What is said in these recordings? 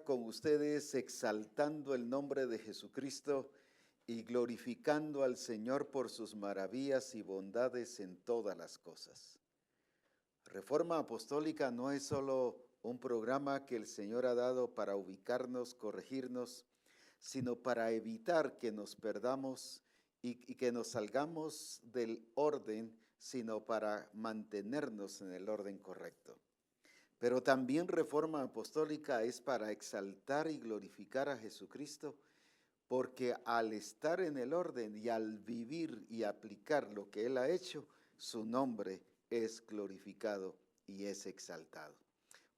Con ustedes exaltando el nombre de Jesucristo y glorificando al Señor por sus maravillas y bondades en todas las cosas. Reforma Apostólica no es solo un programa que el Señor ha dado para ubicarnos, corregirnos, sino para evitar que nos perdamos y que nos salgamos del orden, sino para mantenernos en el orden correcto. Pero también Reforma Apostólica es para exaltar y glorificar a Jesucristo, porque al estar en el orden y al vivir y aplicar lo que Él ha hecho, su nombre es glorificado y es exaltado.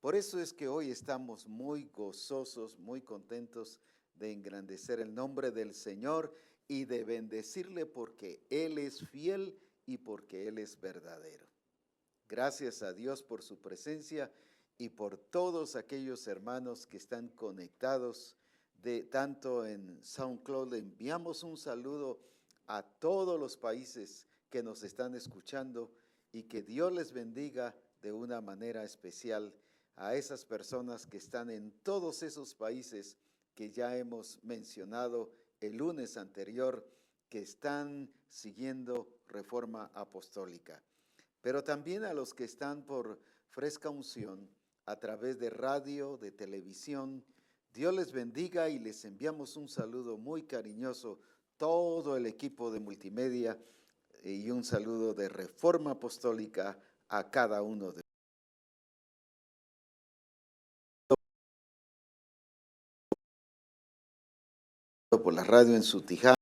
Por eso es que hoy estamos muy gozosos, muy contentos de engrandecer el nombre del Señor y de bendecirle porque Él es fiel y porque Él es verdadero. Gracias a Dios por su presencia y por todos aquellos hermanos que están conectados tanto en SoundCloud. Le enviamos un saludo a todos los países que nos están escuchando y que Dios les bendiga de una manera especial a esas personas que están en todos esos países que ya hemos mencionado el lunes anterior, que están siguiendo Reforma Apostólica. Pero también a los que están por Fresca Unción, a través de radio, de televisión. Dios les bendiga y les enviamos un saludo muy cariñoso, todo el equipo de multimedia, y un saludo de Reforma Apostólica a cada uno de por la radio en Sutijá,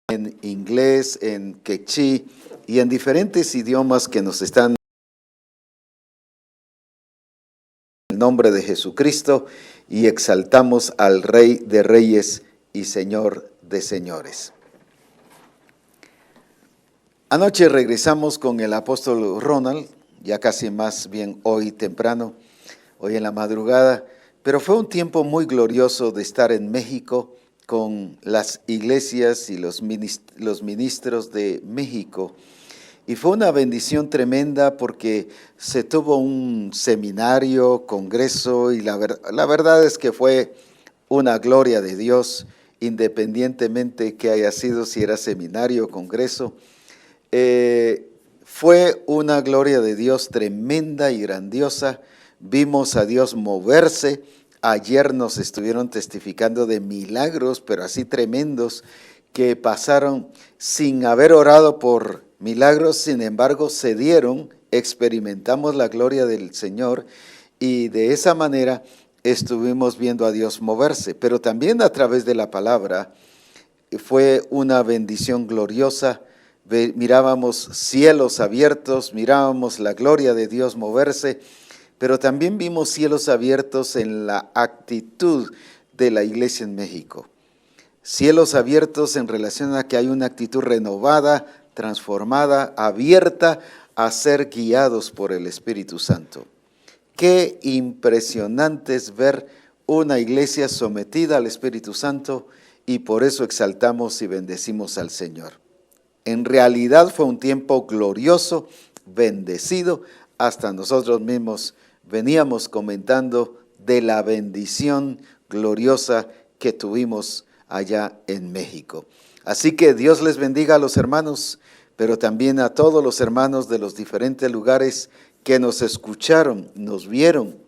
en inglés, en quechí y en diferentes idiomas que nos están en el nombre de Jesucristo y exaltamos al Rey de Reyes y Señor de Señores. Anoche regresamos con el apóstol Ronald, ya casi más bien hoy temprano, hoy en la madrugada, pero fue un tiempo muy glorioso de estar en México con las iglesias y los ministros de México. Y fue una bendición tremenda porque se tuvo un seminario, congreso, y la verdad es que fue una gloria de Dios, independientemente que haya sido, si era seminario o congreso. Fue una gloria de Dios tremenda y grandiosa. Vimos a Dios moverse. Ayer nos estuvieron testificando de milagros, pero así tremendos, que pasaron sin haber orado por milagros, sin embargo se dieron, experimentamos la gloria del Señor y de esa manera estuvimos viendo a Dios moverse. Pero también a través de la palabra fue una bendición gloriosa. Mirábamos cielos abiertos, mirábamos la gloria de Dios moverse, pero también vimos cielos abiertos en la actitud de la iglesia en México. Cielos abiertos en relación a que hay una actitud renovada, transformada, abierta a ser guiados por el Espíritu Santo. Qué impresionante es ver una iglesia sometida al Espíritu Santo y por eso exaltamos y bendecimos al Señor. En realidad fue un tiempo glorioso, bendecido, hasta nosotros mismos veníamos comentando de la bendición gloriosa que tuvimos allá en México. Así que Dios les bendiga a los hermanos, pero también a todos los hermanos de los diferentes lugares que nos escucharon, nos vieron.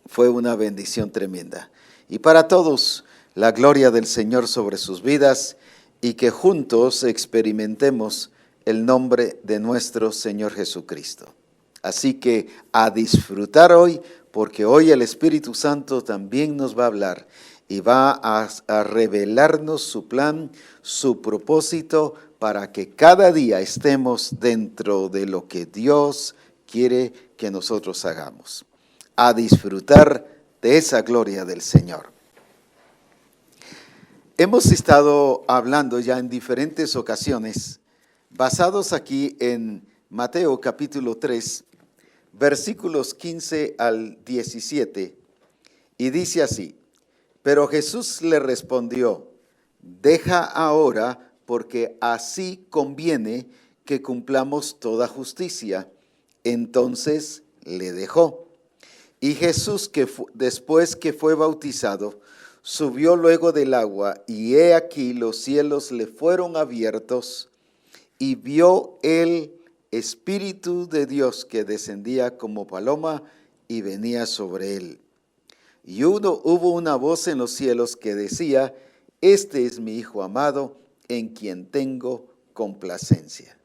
Fue una bendición tremenda. Y para todos, la gloria del Señor sobre sus vidas y que juntos experimentemos el nombre de nuestro Señor Jesucristo. Así que a disfrutar hoy, porque hoy el Espíritu Santo también nos va a hablar y va a revelarnos su plan, su propósito, para que cada día estemos dentro de lo que Dios quiere que nosotros hagamos. A disfrutar de esa gloria del Señor. Hemos estado hablando ya en diferentes ocasiones, basados aquí en Mateo capítulo 3, versículos 15 al 17, y dice así: pero Jesús le respondió: deja ahora, porque así conviene que cumplamos toda justicia. Entonces le dejó. Y Jesús, después que fue bautizado, subió luego del agua, y he aquí los cielos le fueron abiertos, y vio el Espíritu de Dios que descendía como paloma y venía sobre él. Y hubo una voz en los cielos que decía: Este es mi Hijo amado, en quien tengo complacencia.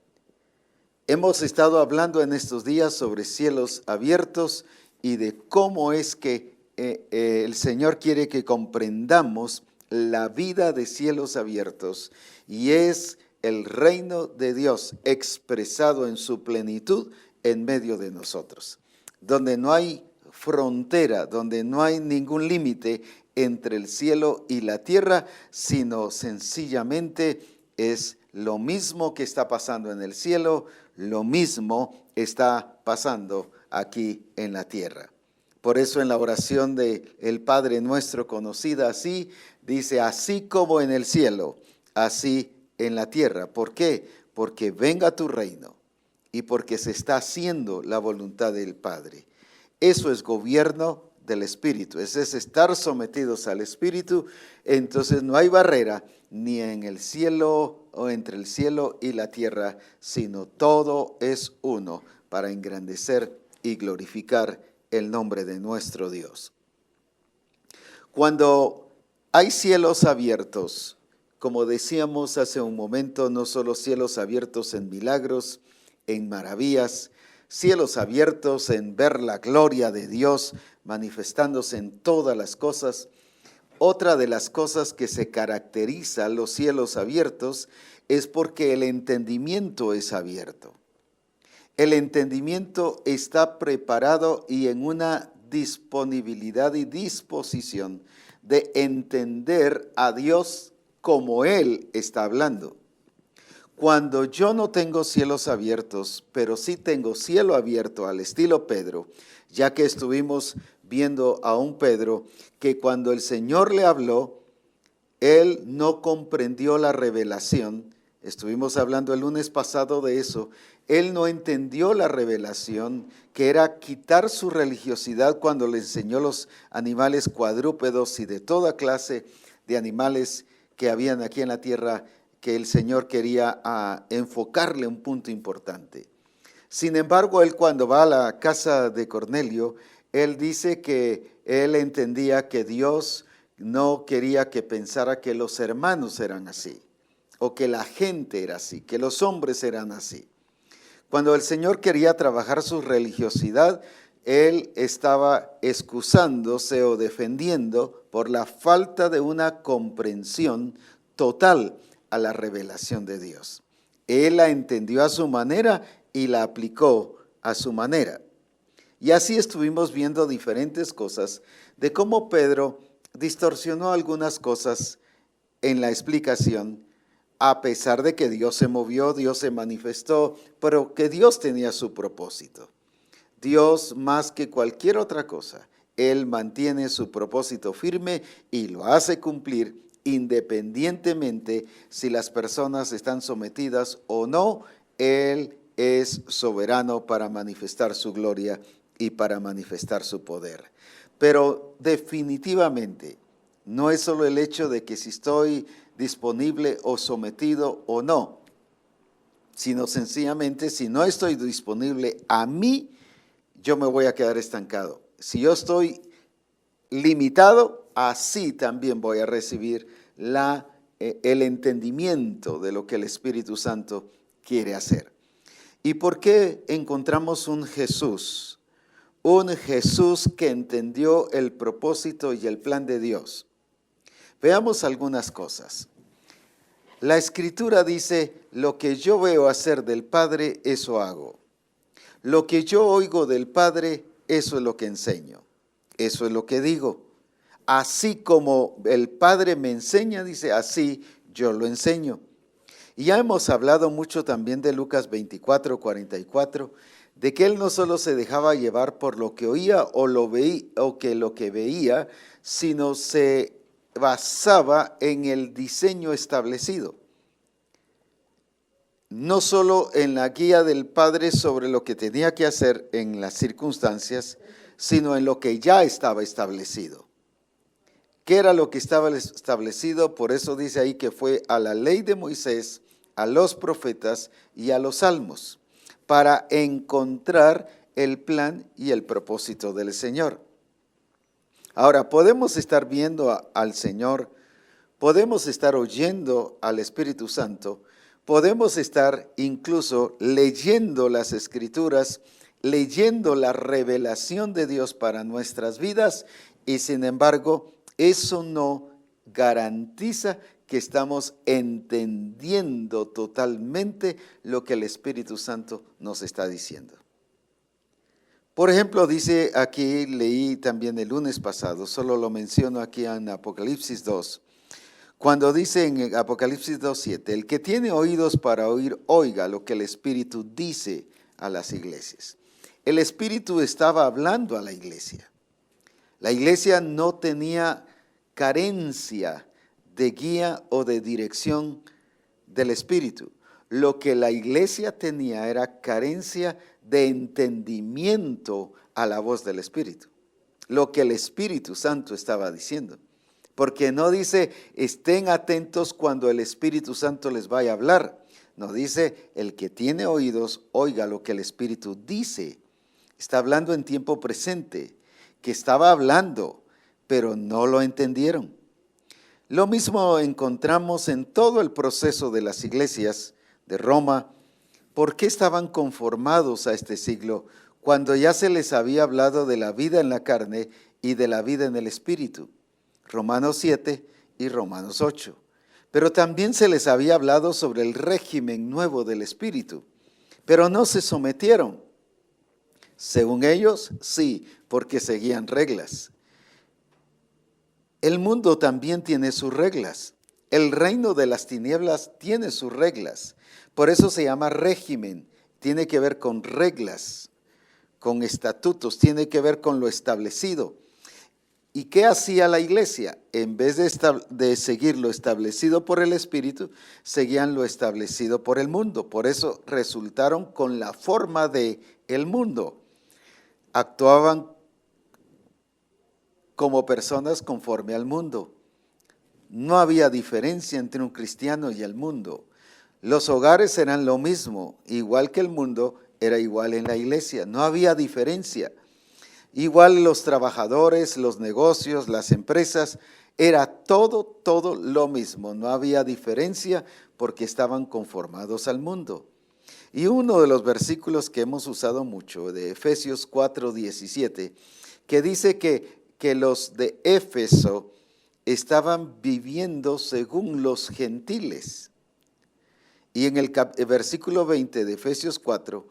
Hemos estado hablando en estos días sobre cielos abiertos y de cómo es que el Señor quiere que comprendamos la vida de cielos abiertos, y es el reino de Dios expresado en su plenitud en medio de nosotros, donde no hay frontera, donde no hay ningún límite entre el cielo y la tierra, sino sencillamente es lo mismo que está pasando en el cielo, lo mismo está pasando aquí en la tierra. Por eso en la oración de el Padre Nuestro, conocida así, dice: así como en el cielo, así en la tierra. ¿Por qué? Porque venga tu reino y porque se está haciendo la voluntad del Padre. Eso es gobierno del Espíritu, es estar sometidos al Espíritu. Entonces no hay barrera ni en el cielo o entre el cielo y la tierra, sino todo es uno para engrandecer y glorificar el nombre de nuestro Dios. Cuando hay cielos abiertos, como decíamos hace un momento, no solo cielos abiertos en milagros, en maravillas, cielos abiertos en ver la gloria de Dios manifestándose en todas las cosas. Otra de las cosas que se caracteriza a los cielos abiertos es porque el entendimiento es abierto. El entendimiento está preparado y en una disponibilidad y disposición de entender a Dios como Él está hablando. Cuando yo no tengo cielos abiertos, pero sí tengo cielo abierto al estilo Pedro, ya que estuvimos viendo a un Pedro que cuando el Señor le habló, él no comprendió la revelación. Estuvimos hablando el lunes pasado de eso. Él no entendió la revelación, que era quitar su religiosidad cuando le enseñó los animales cuadrúpedos y de toda clase de animales que habían aquí en la tierra, que el Señor quería enfocarle un punto importante. Sin embargo, él cuando va a la casa de Cornelio, él dice que él entendía que Dios no quería que pensara que los hermanos eran así, o que la gente era así, que los hombres eran así. Cuando el Señor quería trabajar su religiosidad, él estaba excusándose o defendiendo por la falta de una comprensión total a la revelación de Dios. Él la entendió a su manera y la aplicó a su manera. Y así estuvimos viendo diferentes cosas de cómo Pedro distorsionó algunas cosas en la explicación, a pesar de que Dios se movió, Dios se manifestó, pero que Dios tenía su propósito. Dios, más que cualquier otra cosa, Él mantiene su propósito firme y lo hace cumplir independientemente si las personas están sometidas o no. Él es soberano para manifestar su gloria y para manifestar su poder. Pero definitivamente no es solo el hecho de que si estoy disponible o sometido o no, sino sencillamente si no estoy disponible a mí, yo me voy a quedar estancado. Si yo estoy limitado, así también voy a recibir el entendimiento de lo que el Espíritu Santo quiere hacer. ¿Y por qué encontramos un Jesús? Un Jesús que entendió el propósito y el plan de Dios. Veamos algunas cosas. La Escritura dice: lo que yo veo hacer del Padre, eso hago. Lo que yo oigo del Padre, eso es lo que enseño. Eso es lo que digo. Así como el Padre me enseña, dice, así yo lo enseño. Y ya hemos hablado mucho también de Lucas 24:44, de que él no solo se dejaba llevar por lo que oía o lo que veía, sino se basaba en el diseño establecido. No solo en la guía del Padre sobre lo que tenía que hacer en las circunstancias, sino en lo que ya estaba establecido. ¿Qué era lo que estaba establecido? Por eso dice ahí que fue a la ley de Moisés, a los profetas y a los salmos, para encontrar el plan y el propósito del Señor. Ahora, podemos estar viendo al Señor, podemos estar oyendo al Espíritu Santo, podemos estar incluso leyendo las Escrituras, leyendo la revelación de Dios para nuestras vidas, y sin embargo, eso no garantiza que estamos entendiendo totalmente lo que el Espíritu Santo nos está diciendo. Por ejemplo, dice aquí, leí también el lunes pasado, solo lo menciono aquí en Apocalipsis 2, cuando dice en Apocalipsis 2:7, el que tiene oídos para oír, oiga lo que el Espíritu dice a las iglesias. El Espíritu estaba hablando a la iglesia. La iglesia no tenía carencia de guía o de dirección del Espíritu. Lo que la iglesia tenía era carencia de entendimiento a la voz del Espíritu. Lo que el Espíritu Santo estaba diciendo. Porque no dice, estén atentos cuando el Espíritu Santo les vaya a hablar. No dice, el que tiene oídos, oiga lo que el Espíritu dice. Está hablando en tiempo presente, que estaba hablando, pero no lo entendieron. Lo mismo encontramos en todo el proceso de las iglesias de Roma. ¿Por qué estaban conformados a este siglo cuando ya se les había hablado de la vida en la carne y de la vida en el Espíritu? Romanos 7 y Romanos 8. Pero también se les había hablado sobre el régimen nuevo del Espíritu, pero no se sometieron. Según ellos, sí, porque seguían reglas. El mundo también tiene sus reglas. El reino de las tinieblas tiene sus reglas. Por eso se llama régimen. Tiene que ver con reglas, con estatutos, tiene que ver con lo establecido. ¿Y qué hacía la iglesia? En vez de seguir lo establecido por el Espíritu, seguían lo establecido por el mundo. Por eso resultaron con la forma del mundo. Actuaban como personas conforme al mundo. No había diferencia entre un cristiano y el mundo. Los hogares eran lo mismo, igual que el mundo era igual en la iglesia. No había diferencia. Igual los trabajadores, los negocios, las empresas, era todo lo mismo. No había diferencia porque estaban conformados al mundo. Y uno de los versículos que hemos usado mucho, de Efesios 4:17, que dice que los de Éfeso estaban viviendo según los gentiles. Y en el versículo 20 de Efesios 4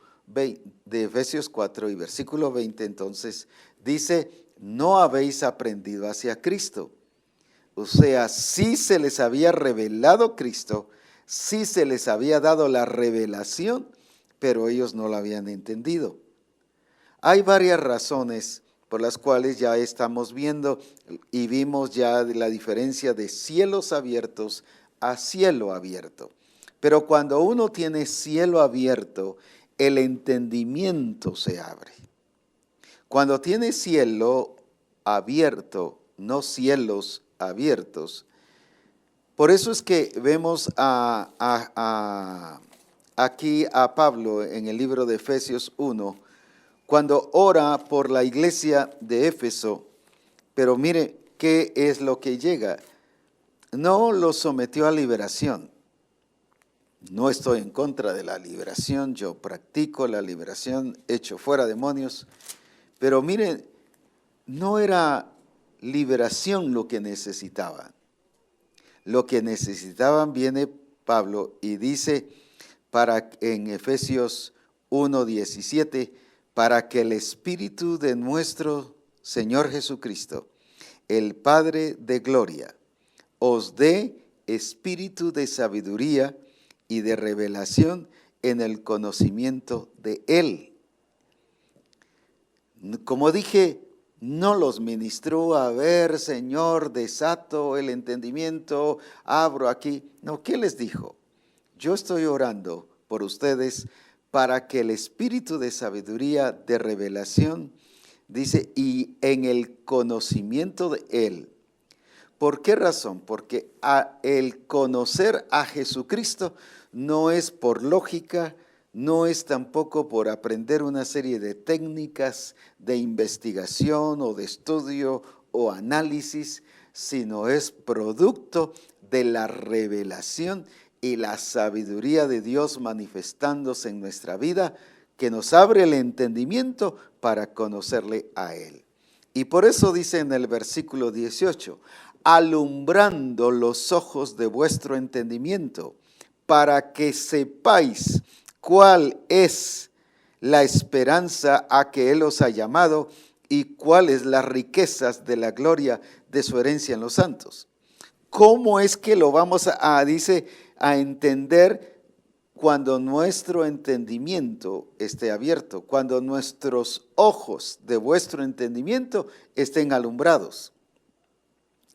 y versículo 20 entonces dice, no habéis aprendido hacia Cristo. O sea, sí se les había revelado Cristo, sí se les había dado la revelación, pero ellos no la habían entendido. Hay varias razones por las cuales ya estamos viendo y vimos ya la diferencia de cielos abiertos a cielo abierto. Pero cuando uno tiene cielo abierto, el entendimiento se abre. Cuando tiene cielo abierto, no cielos abiertos, por eso es que vemos aquí a Pablo en el libro de Efesios 1, cuando ora por la iglesia de Éfeso, pero mire qué es lo que llega. No lo sometió a liberación. No estoy en contra de la liberación, yo practico la liberación, echo fuera demonios, pero miren, no era liberación lo que necesitaban. Lo que necesitaban viene Pablo y dice en Efesios 1:17, para que el Espíritu de nuestro Señor Jesucristo, el Padre de gloria, os dé espíritu de sabiduría y de revelación en el conocimiento de Él. Como dije, no los ministró a ver, Señor, desato el entendimiento, abro aquí. No, ¿qué les dijo? Yo estoy orando por ustedes para que el espíritu de sabiduría, de revelación, Dice, y en el conocimiento de Él. ¿Por qué razón? Porque el conocer a Jesucristo no es por lógica, no es tampoco por aprender una serie de técnicas de investigación o de estudio o análisis, sino es producto de la revelación y la sabiduría de Dios manifestándose en nuestra vida, que nos abre el entendimiento para conocerle a Él. Y por eso dice en el versículo 18, alumbrando los ojos de vuestro entendimiento, para que sepáis cuál es la esperanza a que Él os ha llamado y cuáles las riquezas de la gloria de su herencia en los santos. ¿Cómo es que lo vamos dice, a entender cuando nuestro entendimiento esté abierto, cuando nuestros ojos de vuestro entendimiento estén alumbrados?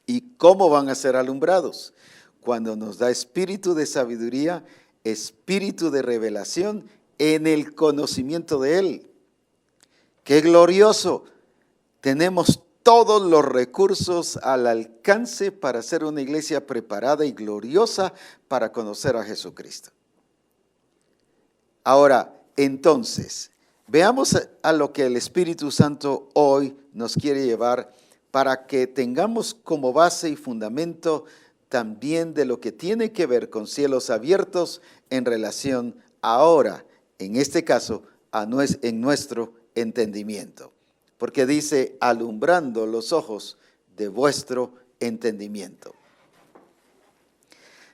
¿Y cómo van a ser alumbrados? Cuando nos da espíritu de sabiduría, espíritu de revelación en el conocimiento de Él. ¡Qué glorioso! Tenemos todos los recursos al alcance para ser una iglesia preparada y gloriosa para conocer a Jesucristo. Ahora, entonces, veamos a lo que el Espíritu Santo hoy nos quiere llevar para que tengamos como base y fundamento también de lo que tiene que ver con cielos abiertos en relación ahora, en este caso, en nuestro entendimiento. Porque dice, alumbrando los ojos de vuestro entendimiento.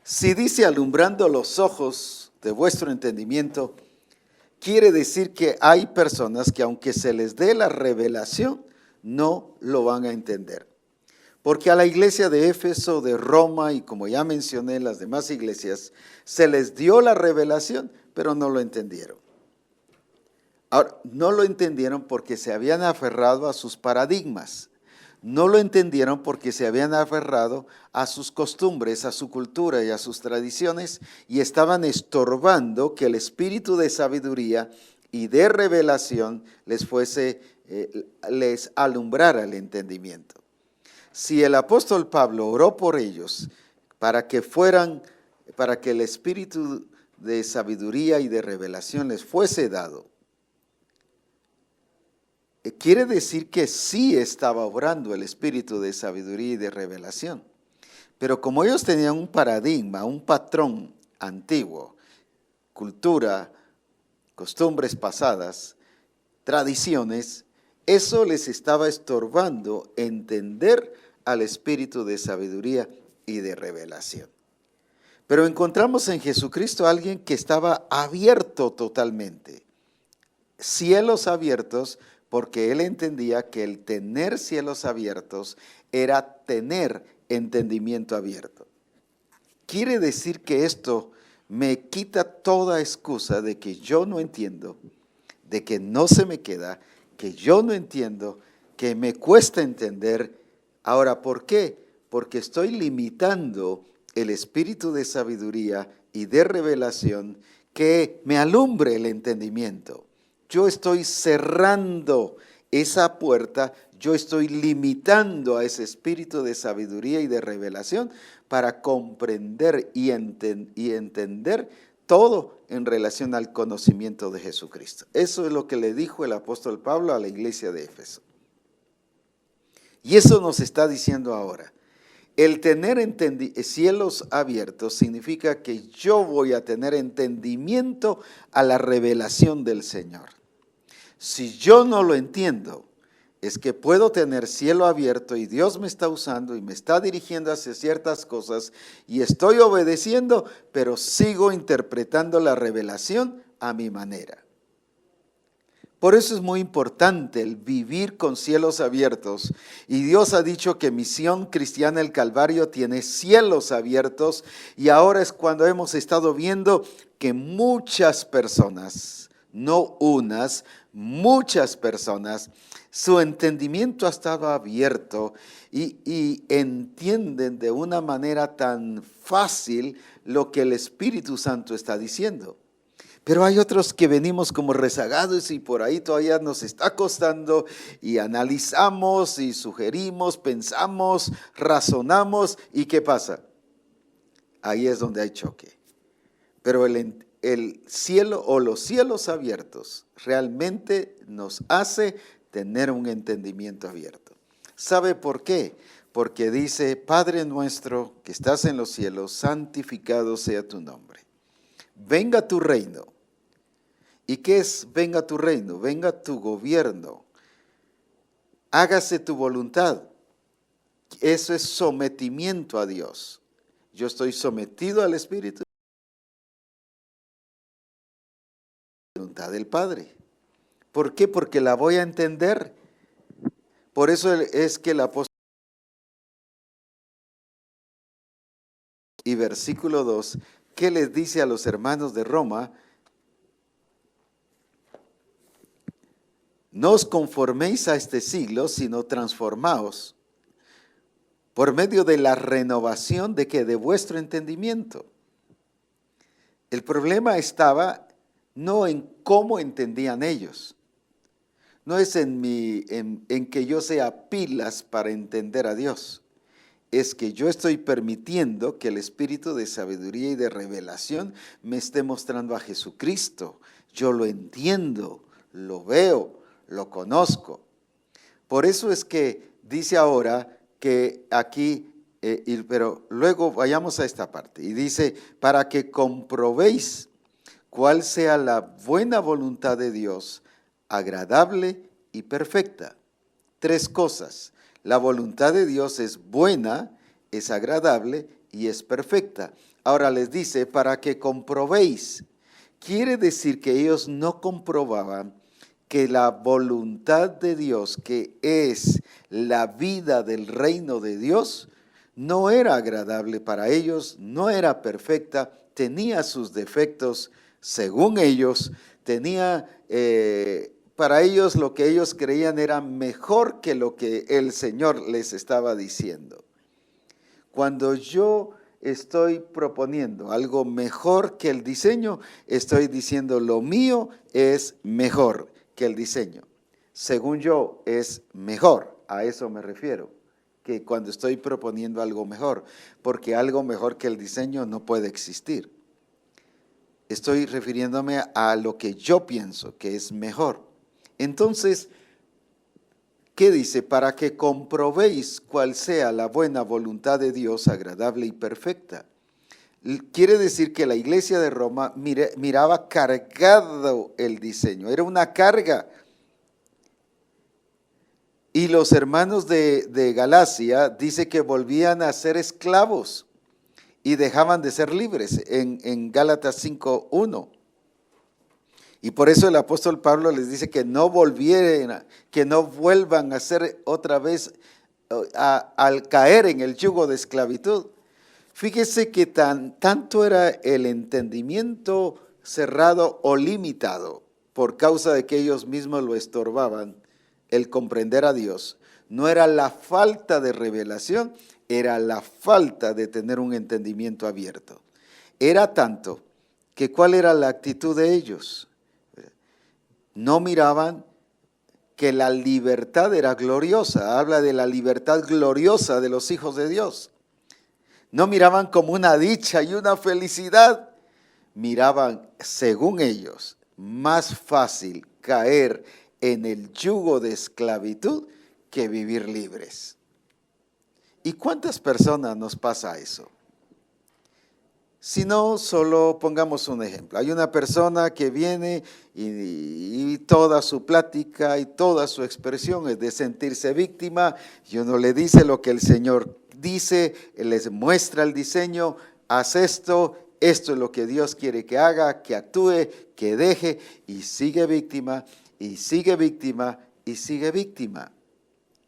Si dice alumbrando los ojos de vuestro entendimiento, quiere decir que hay personas que aunque se les dé la revelación, no lo van a entender. Porque a la iglesia de Éfeso, de Roma y como ya mencioné, las demás iglesias, se les dio la revelación, pero no lo entendieron. Ahora, no lo entendieron porque se habían aferrado a sus paradigmas. No lo entendieron porque se habían aferrado a sus costumbres, a su cultura y a sus tradiciones y estaban estorbando que el espíritu de sabiduría y de revelación les alumbrara el entendimiento. Si el apóstol Pablo oró por ellos para que el espíritu de sabiduría y de revelación les fuese dado, quiere decir que sí estaba obrando el espíritu de sabiduría y de revelación. Pero como ellos tenían un paradigma, un patrón antiguo, cultura, costumbres pasadas, tradiciones, eso les estaba estorbando entender al espíritu de sabiduría y de revelación. Pero encontramos en Jesucristo a alguien que estaba abierto totalmente. Cielos abiertos, porque él entendía que el tener cielos abiertos era tener entendimiento abierto. Quiere decir que esto me quita toda excusa de que yo no entiendo, de que no se me queda, que yo no entiendo, que me cuesta entender. Ahora, ¿por qué? Porque estoy limitando el espíritu de sabiduría y de revelación que me alumbre el entendimiento. Yo estoy cerrando esa puerta, yo estoy limitando a ese espíritu de sabiduría y de revelación para comprender y entender todo en relación al conocimiento de Jesucristo. Eso es lo que le dijo el apóstol Pablo a la iglesia de Éfeso. Y eso nos está diciendo ahora. El tener cielos abiertos significa que yo voy a tener entendimiento a la revelación del Señor. Si yo no lo entiendo, es que puedo tener cielo abierto y Dios me está usando y me está dirigiendo hacia ciertas cosas y estoy obedeciendo, pero sigo interpretando la revelación a mi manera. Por eso es muy importante el vivir con cielos abiertos. Y Dios ha dicho que Misión Cristiana El Calvario tiene cielos abiertos. Y ahora es cuando hemos estado viendo que muchas personas, no unas, muchas personas, su entendimiento ha estado abierto y entienden de una manera tan fácil lo que el Espíritu Santo está diciendo. Pero hay otros que venimos como rezagados y por ahí todavía nos está costando y analizamos y sugerimos, pensamos, razonamos y ¿qué pasa? Ahí es donde hay choque. Pero el cielo o los cielos abiertos realmente nos hace tener un entendimiento abierto. ¿Sabe por qué? Porque dice, Padre nuestro que estás en los cielos, santificado sea tu nombre. Venga tu reino. ¿Y qué es venga tu reino? Venga tu gobierno. Hágase tu voluntad. Eso es sometimiento a Dios. Yo estoy sometido al Espíritu. Voluntad del Padre. ¿Por qué? Porque la voy a entender. Por eso es que el apóstol y versículo 2, ¿qué les dice a los hermanos de Roma? No os conforméis a este siglo, sino transformaos por medio de la renovación de que de vuestro entendimiento. El problema estaba no en cómo entendían ellos. No es en que yo sea pilas para entender a Dios. Es que yo estoy permitiendo que el espíritu de sabiduría y de revelación me esté mostrando a Jesucristo. Yo lo entiendo, lo veo, lo conozco. Por eso es que dice ahora que aquí, pero luego vayamos a esta parte. Y dice, para que comprobéis cuál sea la buena voluntad de Dios, agradable y perfecta. Tres cosas. La voluntad de Dios es buena, es agradable y es perfecta. Ahora les dice, para que comprobéis. Quiere decir que ellos no comprobaban que la voluntad de Dios, que es la vida del reino de Dios, no era agradable para ellos, no era perfecta, tenía sus defectos, según ellos, tenía, para ellos lo que ellos creían era mejor que lo que el Señor les estaba diciendo. Cuando yo estoy proponiendo algo mejor que el diseño, estoy diciendo lo mío es mejor que el diseño. Según yo, es mejor, a eso me refiero, que cuando estoy proponiendo algo mejor, porque algo mejor que el diseño no puede existir. Estoy refiriéndome a lo que yo pienso que es mejor. Entonces, ¿qué dice? Para que comprobéis cuál sea la buena voluntad de Dios, agradable y perfecta. Quiere decir que la iglesia de Roma miraba cargado el diseño, era una carga. Y los hermanos de Galacia dice que volvían a ser esclavos y dejaban de ser libres en Gálatas 5:1. Y por eso el apóstol Pablo les dice que no vuelvan a ser otra vez al caer en el yugo de esclavitud. Fíjese que tanto era el entendimiento cerrado o limitado por causa de que ellos mismos lo estorbaban, el comprender a Dios. No era la falta de revelación, era la falta de tener un entendimiento abierto. Era tanto que ¿cuál era la actitud de ellos? No miraban que la libertad era gloriosa, habla de la libertad gloriosa de los hijos de Dios. No miraban como una dicha y una felicidad, miraban, según ellos, más fácil caer en el yugo de esclavitud que vivir libres. ¿Y cuántas personas nos pasa eso? Si no, solo pongamos un ejemplo. Hay una persona que viene y toda su plática y toda su expresión es de sentirse víctima y uno le dice lo que el Señor dice, les muestra el diseño, haz esto, esto es lo que Dios quiere que haga, que actúe, que deje y sigue víctima y sigue víctima y sigue víctima.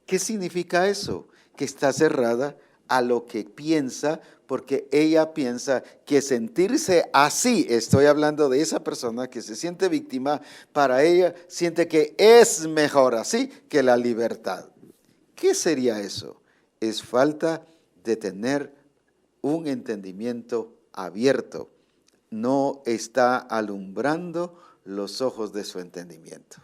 ¿Qué significa eso? Que está cerrada a lo que piensa, porque ella piensa que sentirse así, estoy hablando de esa persona que se siente víctima, para ella siente que es mejor así que la libertad. ¿Qué sería eso? Es falta de tener un entendimiento abierto no está alumbrando los ojos de su entendimiento.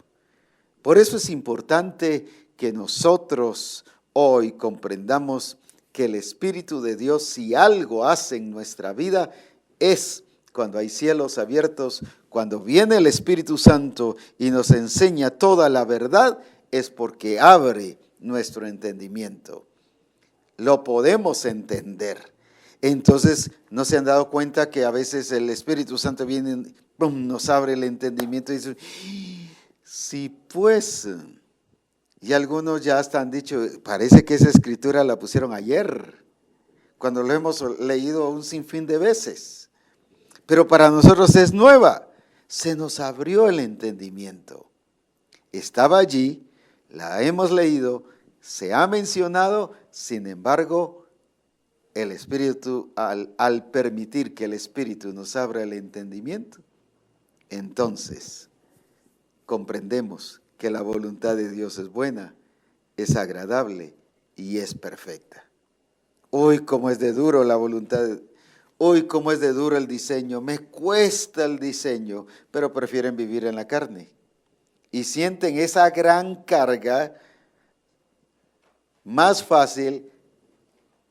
Por eso es importante que nosotros hoy comprendamos que el Espíritu de Dios, si algo hace en nuestra vida, es cuando hay cielos abiertos, cuando viene el Espíritu Santo y nos enseña toda la verdad, es porque abre nuestro entendimiento. Lo podemos entender. Entonces, ¿no se han dado cuenta que a veces el Espíritu Santo viene, ¡pum!, nos abre el entendimiento y dice, sí, pues, y algunos ya hasta han dicho, parece que esa escritura la pusieron ayer, cuando lo hemos leído un sinfín de veces, pero para nosotros es nueva. Se nos abrió el entendimiento. Estaba allí, la hemos leído, se ha mencionado, sin embargo, el Espíritu, al permitir que el Espíritu nos abra el entendimiento, entonces comprendemos que la voluntad de Dios es buena, es agradable y es perfecta. Uy, cómo es de duro la voluntad, uy, cómo es de duro el diseño, me cuesta el diseño, pero prefieren vivir en la carne. Y sienten esa gran carga más fácil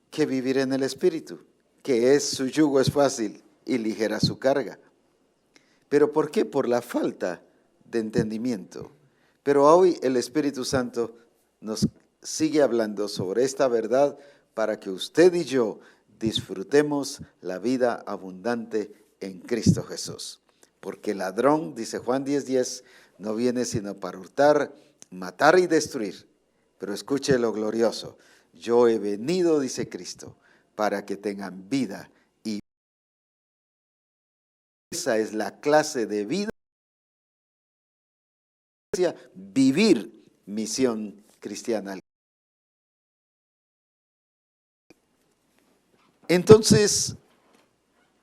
que vivir en el Espíritu, que es su yugo es fácil y ligera su carga. ¿Pero por qué? Por la falta de entendimiento. Pero hoy el Espíritu Santo nos sigue hablando sobre esta verdad para que usted y yo disfrutemos la vida abundante en Cristo Jesús. Porque el ladrón, dice Juan 10:10, no viene sino para hurtar, matar y destruir. Pero escuche lo glorioso. Yo he venido, dice Cristo, para que tengan vida. Y esa es la clase de vida, vivir misión cristiana. Entonces,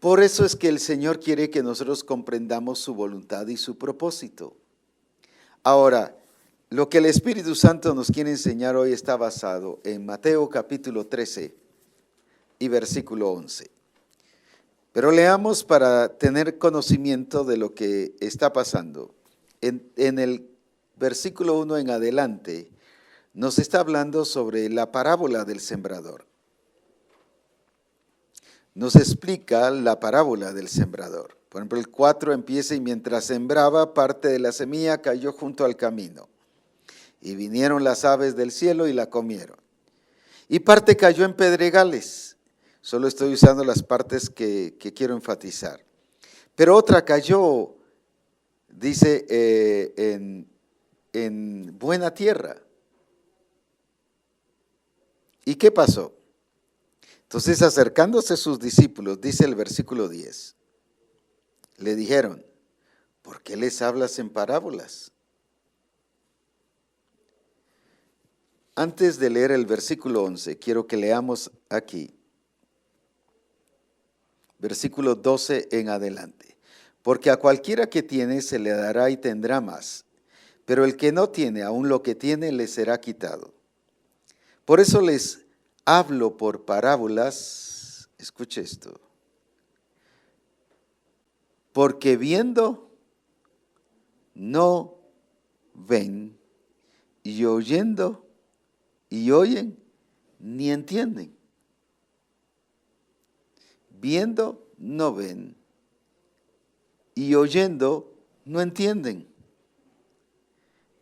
por eso es que el Señor quiere que nosotros comprendamos su voluntad y su propósito. Ahora, lo que el Espíritu Santo nos quiere enseñar hoy está basado en Mateo capítulo 13 y versículo 11. Pero leamos para tener conocimiento de lo que está pasando. En el versículo 1 en adelante nos está hablando sobre la parábola del sembrador. Nos explica la parábola del sembrador. Por ejemplo, el 4 empieza: y mientras sembraba, parte de la semilla cayó junto al camino. Y vinieron las aves del cielo y la comieron. Y parte cayó en pedregales. Solo estoy usando las partes que quiero enfatizar. Pero otra cayó, dice, en buena tierra. ¿Y qué pasó? Entonces, acercándose sus discípulos, dice el versículo 10, le dijeron: ¿por qué les hablas en parábolas? Antes de leer el versículo 11, quiero que leamos aquí, versículo 12 en adelante. Porque a cualquiera que tiene se le dará y tendrá más, pero el que no tiene, aun lo que tiene, le será quitado. Por eso les hablo por parábolas, escuche esto, porque viendo no ven, y oyendo y oyen, ni entienden. Viendo no ven, y oyendo no entienden.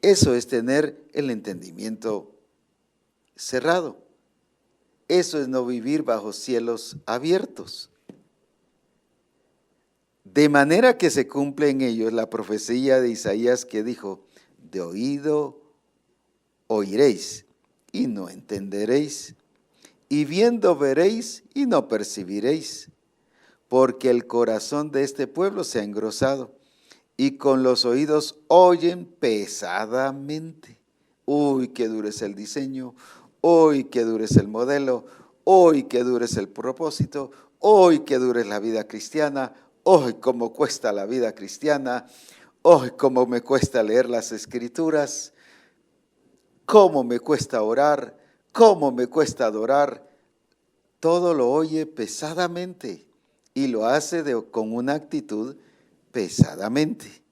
Eso es tener el entendimiento cerrado. Eso es no vivir bajo cielos abiertos. De manera que se cumple en ellos la profecía de Isaías que dijo: de oído oiréis y no entenderéis, y viendo veréis y no percibiréis, porque el corazón de este pueblo se ha engrosado, y con los oídos oyen pesadamente. Uy, qué duro es el diseño, uy, qué duro es el modelo, uy, qué duro es el propósito, uy, qué dura es la vida cristiana, uy, cómo cuesta la vida cristiana, uy, cómo me cuesta leer las escrituras, cómo me cuesta orar, cómo me cuesta adorar. Todo lo oye pesadamente. y lo hace con una actitud pesadamente.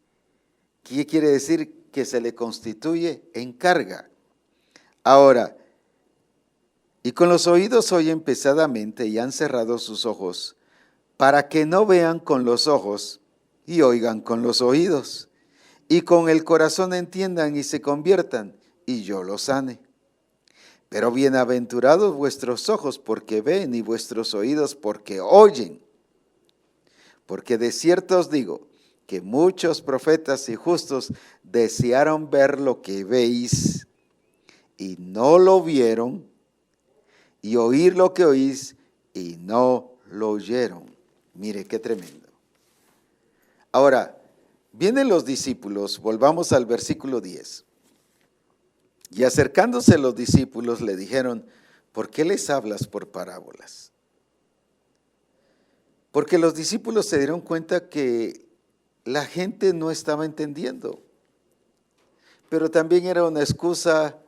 ¿Qué quiere decir? Que se le constituye en carga. Ahora, y con los oídos oyen pesadamente y han cerrado sus ojos, para que no vean con los ojos y oigan con los oídos, y con el corazón entiendan y se conviertan, y yo los sane. Pero bienaventurados vuestros ojos porque ven y vuestros oídos porque oyen. Porque de cierto os digo que muchos profetas y justos desearon ver lo que veis y no lo vieron, y oír lo que oís y no lo oyeron. Mire qué tremendo. Ahora, vienen los discípulos, volvamos al versículo 10. Y acercándose los discípulos le dijeron, ¿por qué les hablas por parábolas? Porque los discípulos se dieron cuenta que la gente no estaba entendiendo, pero también era una excusa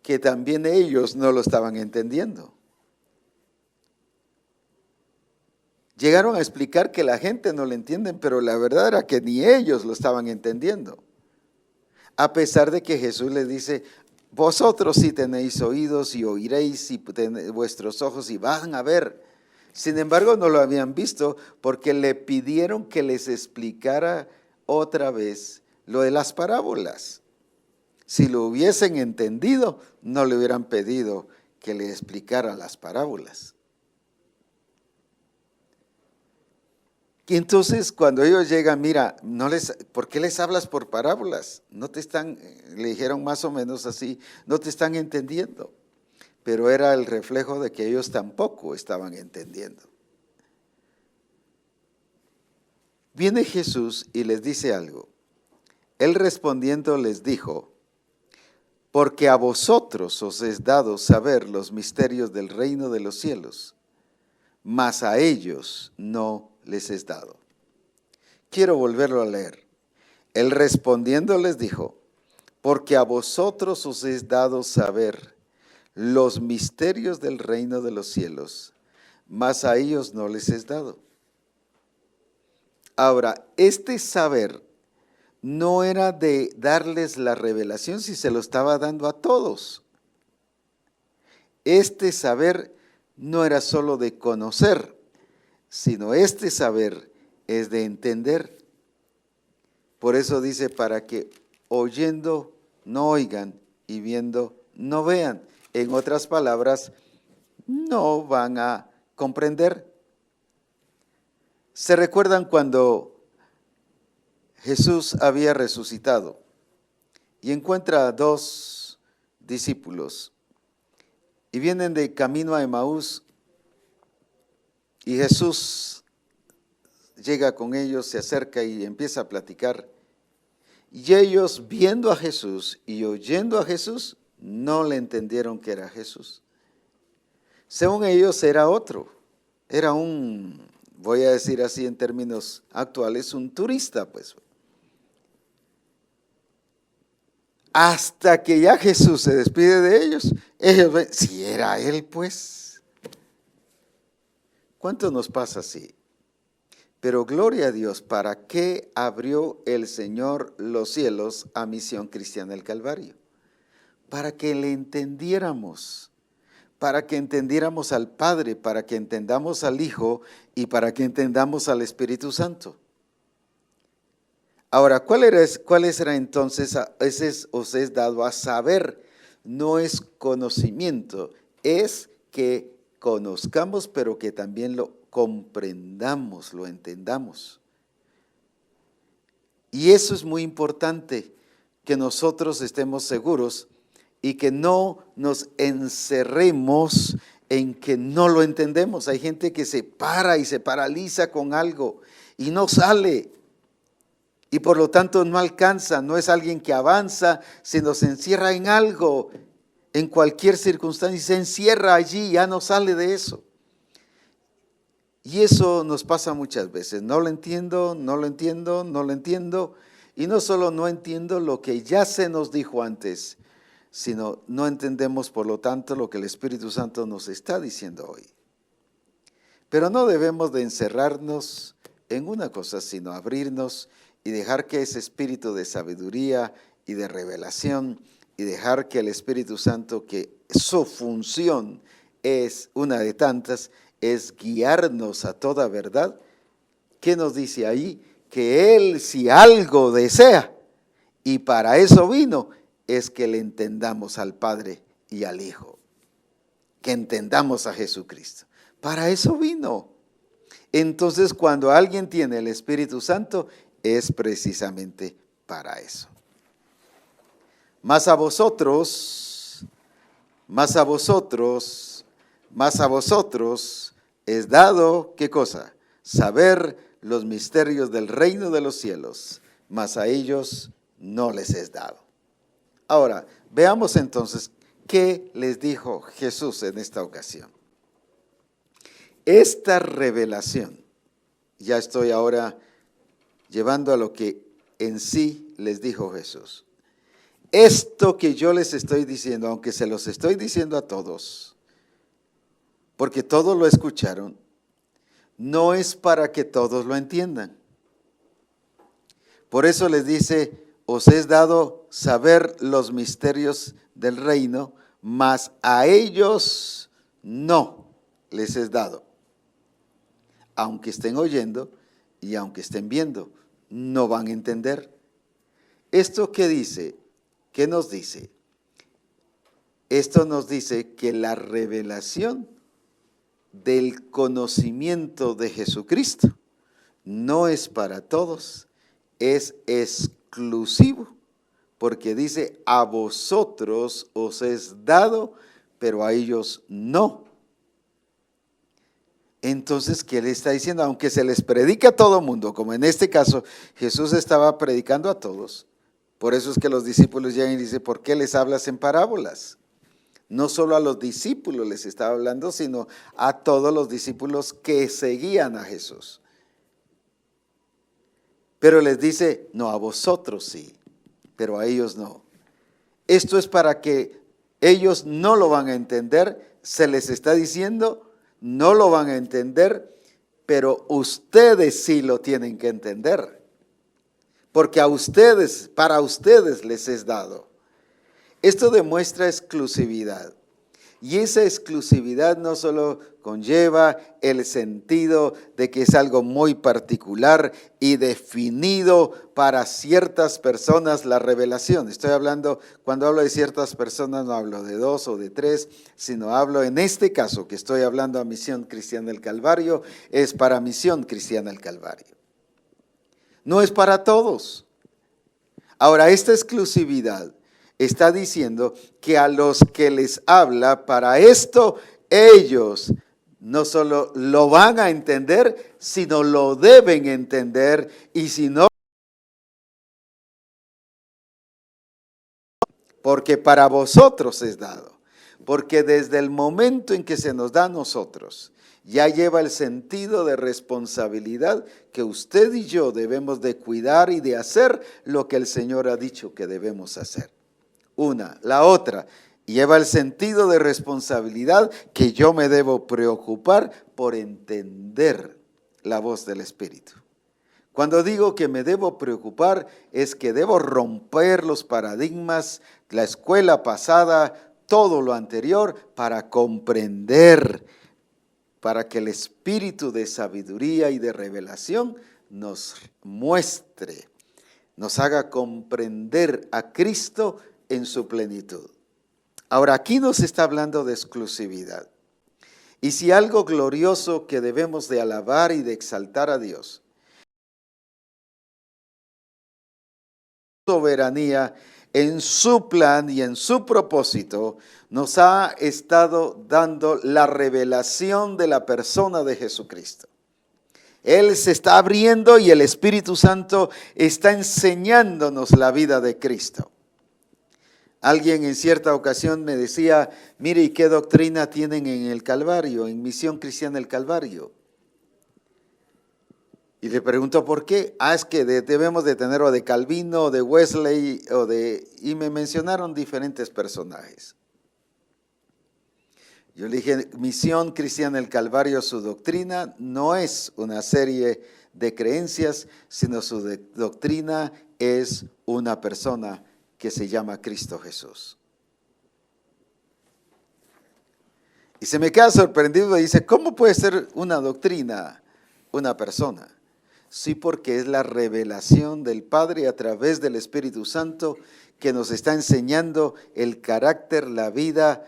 que también ellos no lo estaban entendiendo. Llegaron a explicar que la gente no lo entiende, pero la verdad era que ni ellos lo estaban entendiendo. A pesar de que Jesús les dice, vosotros sí tenéis oídos y oiréis, y vuestros ojos y van a ver. Sin embargo, no lo habían visto porque le pidieron que les explicara otra vez lo de las parábolas. Si lo hubiesen entendido, no le hubieran pedido que le explicara las parábolas. Y entonces cuando ellos llegan, mira, ¿por qué les hablas por parábolas? Le dijeron más o menos así, no te están entendiendo. Pero era el reflejo de que ellos tampoco estaban entendiendo. Viene Jesús y les dice algo. Él respondiendo les dijo, porque a vosotros os es dado saber los misterios del reino de los cielos, mas a ellos no les es dado. Quiero volverlo a leer. Él respondiendo les dijo, porque a vosotros os es dado saber los misterios del reino de los cielos, mas a ellos no les es dado. Ahora, este saber no era de darles la revelación si se lo estaba dando a todos. Este saber no era solo de conocer, sino este saber es de entender. Por eso dice, para que oyendo no oigan y viendo no vean. En otras palabras, no van a comprender. ¿Se recuerdan cuando Jesús había resucitado y encuentra a dos discípulos y vienen de camino a Emaús y Jesús llega con ellos, se acerca y empieza a platicar? Y ellos, viendo a Jesús y oyendo a Jesús, no le entendieron que era Jesús. Según ellos era otro, era voy a decir así en términos actuales, un turista, pues. Hasta que ya Jesús se despide de ellos ven, si era Él, pues. ¿Cuánto nos pasa así? Pero gloria a Dios, ¿para qué abrió el Señor los cielos a Misión Cristiana del Calvario? Para que le entendiéramos, para que entendiéramos al Padre, para que entendamos al Hijo y para que entendamos al Espíritu Santo. Ahora, ¿cuál era entonces? Os es dado a saber, no es conocimiento, es que conozcamos, pero que también lo comprendamos, lo entendamos. Y eso es muy importante, que nosotros estemos seguros y que no nos encerremos en que no lo entendemos. Hay gente que se para y se paraliza con algo y no sale. Y por lo tanto no alcanza, no es alguien que avanza, sino se encierra en algo, en cualquier circunstancia, y se encierra allí, ya no sale de eso. Y eso nos pasa muchas veces, no lo entiendo, no lo entiendo, no lo entiendo, y no solo no entiendo lo que ya se nos dijo antes, sino no entendemos por lo tanto lo que el Espíritu Santo nos está diciendo hoy. Pero no debemos de encerrarnos en una cosa, sino abrirnos y dejar que ese espíritu de sabiduría y de revelación y dejar que el Espíritu Santo, que su función es una de tantas, es guiarnos a toda verdad. ¿Qué nos dice ahí? Que Él, si algo desea, y para eso vino, es que le entendamos al Padre y al Hijo, que entendamos a Jesucristo. Para eso vino. Entonces, cuando alguien tiene el Espíritu Santo, es precisamente para eso. Mas a vosotros es dado, ¿qué cosa? Saber los misterios del reino de los cielos, mas a ellos no les es dado. Ahora, veamos entonces qué les dijo Jesús en esta ocasión. Esta revelación, ya estoy ahora llevando a lo que en sí les dijo Jesús. Esto que yo les estoy diciendo, aunque se los estoy diciendo a todos, porque todos lo escucharon, no es para que todos lo entiendan. Por eso les dice, os es dado saber los misterios del reino, mas a ellos no les es dado. Aunque estén oyendo y aunque estén viendo, no van a entender. ¿Esto qué dice? ¿Qué nos dice? Esto nos dice que la revelación del conocimiento de Jesucristo no es para todos, es exclusivo, porque dice, a vosotros os es dado, pero a ellos no. Entonces, ¿qué le está diciendo? Aunque se les predica a todo mundo, como en este caso Jesús estaba predicando a todos, por eso es que los discípulos llegan y dicen, ¿por qué les hablas en parábolas? No solo a los discípulos les estaba hablando, sino a todos los discípulos que seguían a Jesús. Pero les dice, no, a vosotros sí, pero a ellos no. Esto es para que ellos no lo van a entender, se les está diciendo, no lo van a entender, pero ustedes sí lo tienen que entender, porque a ustedes, para ustedes les es dado. Esto demuestra exclusividad. Y esa exclusividad no solo conlleva el sentido de que es algo muy particular y definido para ciertas personas la revelación. Estoy hablando, cuando hablo de ciertas personas, no hablo de 2 o de 3, sino hablo en este caso que estoy hablando a Misión Cristiana del Calvario, es para Misión Cristiana del Calvario. No es para todos. Ahora, esta exclusividad está diciendo que a los que les habla para esto, ellos no solo lo van a entender, sino lo deben entender, y si no, porque para vosotros es dado, porque desde el momento en que se nos da a nosotros, ya lleva el sentido de responsabilidad que usted y yo debemos de cuidar y de hacer lo que el Señor ha dicho que debemos hacer. Una, la otra, lleva el sentido de responsabilidad que yo me debo preocupar por entender la voz del Espíritu. Cuando digo que me debo preocupar, es que debo romper los paradigmas, la escuela pasada, todo lo anterior, para comprender, para que el Espíritu de sabiduría y de revelación nos muestre, nos haga comprender a Cristo en su plenitud. Ahora, aquí nos está hablando de exclusividad. Y si algo glorioso que debemos de alabar y de exaltar a Dios, soberanía en su plan y en su propósito, nos ha estado dando la revelación de la persona de Jesucristo. Él se está abriendo y el Espíritu Santo está enseñándonos la vida de Cristo. Alguien en cierta ocasión me decía, mire, ¿y qué doctrina tienen en el Calvario, en Misión Cristiana del Calvario? Y le pregunto, ¿por qué? Es que debemos de tener o de Calvino, o de Wesley, y me mencionaron diferentes personajes. Yo le dije, Misión Cristiana del Calvario, su doctrina no es una serie de creencias, sino su doctrina es una persona que se llama Cristo Jesús. Y se me queda sorprendido y dice, ¿cómo puede ser una doctrina una persona? Sí, porque es la revelación del Padre a través del Espíritu Santo que nos está enseñando el carácter, la vida,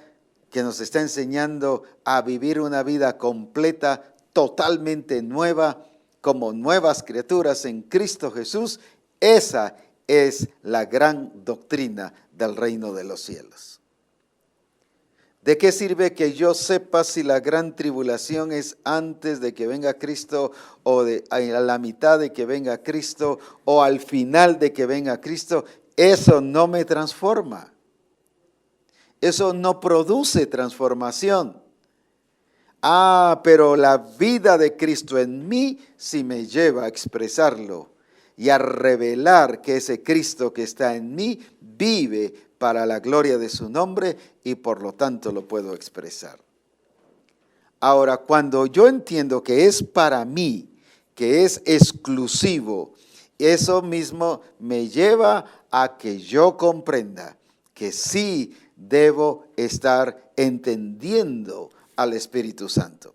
que nos está enseñando a vivir una vida completa, totalmente nueva, como nuevas criaturas en Cristo Jesús. Esa es la gran doctrina del reino de los cielos. ¿De qué sirve que yo sepa si la gran tribulación es antes de que venga Cristo o a la mitad de que venga Cristo o al final de que venga Cristo? Eso no me transforma. Eso no produce transformación. Pero la vida de Cristo en mí sí me lleva a expresarlo y a revelar que ese Cristo que está en mí vive para la gloria de su nombre y por lo tanto lo puedo expresar. Ahora, cuando yo entiendo que es para mí, que es exclusivo, eso mismo me lleva a que yo comprenda que sí debo estar entendiendo al Espíritu Santo.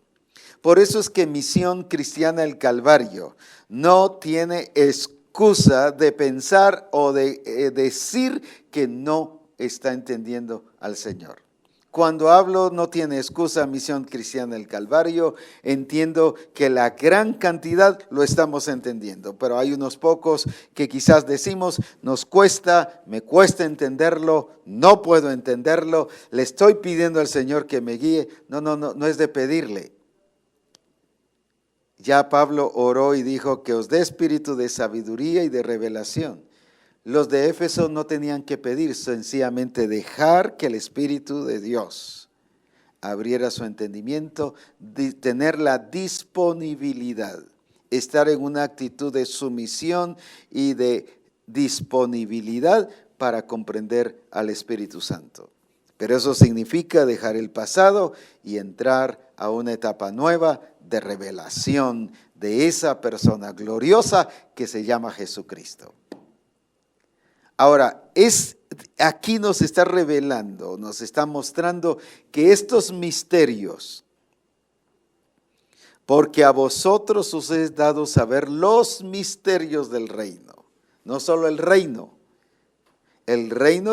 Por eso es que Misión Cristiana del Calvario no tiene excusa de pensar o de decir que no está entendiendo al Señor. Cuando hablo no tiene excusa Misión Cristiana del Calvario, entiendo que la gran cantidad lo estamos entendiendo, pero hay unos pocos que quizás decimos, me cuesta entenderlo, no puedo entenderlo, le estoy pidiendo al Señor que me guíe. No es de pedirle. Ya Pablo oró y dijo que os dé espíritu de sabiduría y de revelación. Los de Éfeso no tenían que pedir, sencillamente dejar que el Espíritu de Dios abriera su entendimiento, tener la disponibilidad, estar en una actitud de sumisión y de disponibilidad para comprender al Espíritu Santo. Pero eso significa dejar el pasado y entrar a una etapa nueva de revelación de esa persona gloriosa que se llama Jesucristo. Ahora, aquí nos está revelando, nos está mostrando que estos misterios, porque a vosotros os es dado saber los misterios del reino, no solo el reino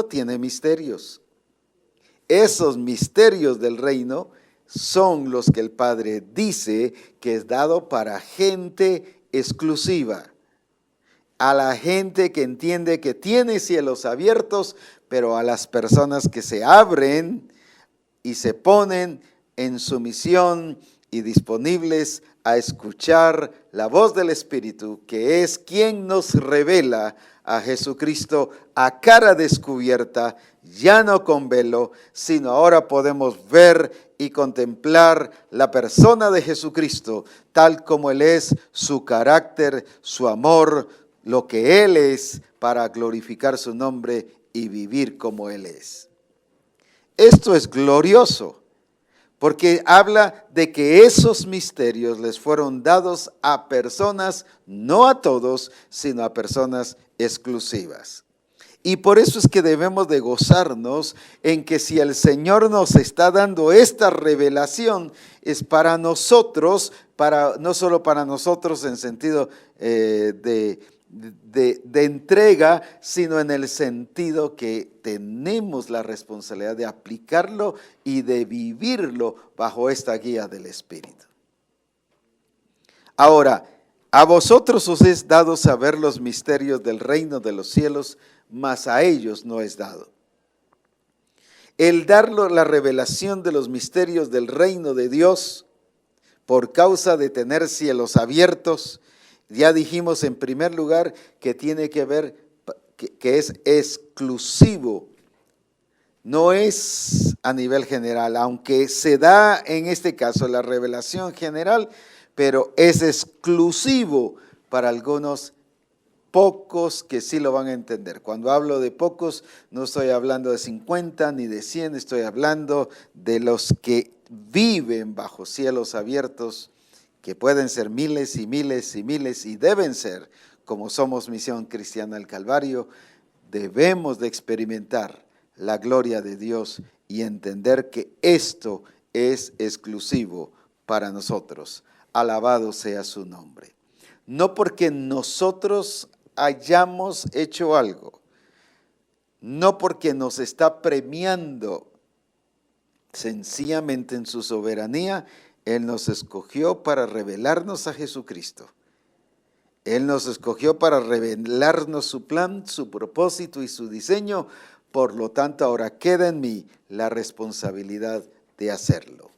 tiene misterios. Esos misterios del reino son los que el Padre dice que es dado para gente exclusiva. A la gente que entiende que tiene cielos abiertos, pero a las personas que se abren y se ponen en sumisión y disponibles a escuchar la voz del Espíritu, que es quien nos revela a Jesucristo a cara descubierta, ya no con velo, sino ahora podemos ver y contemplar la persona de Jesucristo, tal como Él es, su carácter, su amor, lo que Él es, para glorificar su nombre y vivir como Él es. Esto es glorioso, porque habla de que esos misterios les fueron dados a personas, no a todos, sino a personas exclusivas. Y por eso es que debemos de gozarnos en que si el Señor nos está dando esta revelación, es para nosotros, no solo para nosotros en sentido de entrega, sino en el sentido que tenemos la responsabilidad de aplicarlo y de vivirlo bajo esta guía del Espíritu. Ahora, a vosotros os es dado saber los misterios del reino de los cielos, mas a ellos no es dado. El darlo la revelación de los misterios del reino de Dios por causa de tener cielos abiertos. Ya dijimos en primer lugar que tiene que ver, que es exclusivo, no es a nivel general, aunque se da en este caso la revelación general, pero es exclusivo para algunos pocos que sí lo van a entender. Cuando hablo de pocos, no estoy hablando de 50 ni de 100, estoy hablando de los que viven bajo cielos abiertos, que pueden ser miles y miles y miles, y deben ser, como somos Misión Cristiana del Calvario, debemos de experimentar la gloria de Dios y entender que esto es exclusivo para nosotros. Alabado sea su nombre. No porque nosotros hayamos hecho algo, no porque nos está premiando, sencillamente en su soberanía, Él nos escogió para revelarnos a Jesucristo. Él nos escogió para revelarnos su plan, su propósito y su diseño. Por lo tanto, ahora queda en mí la responsabilidad de hacerlo.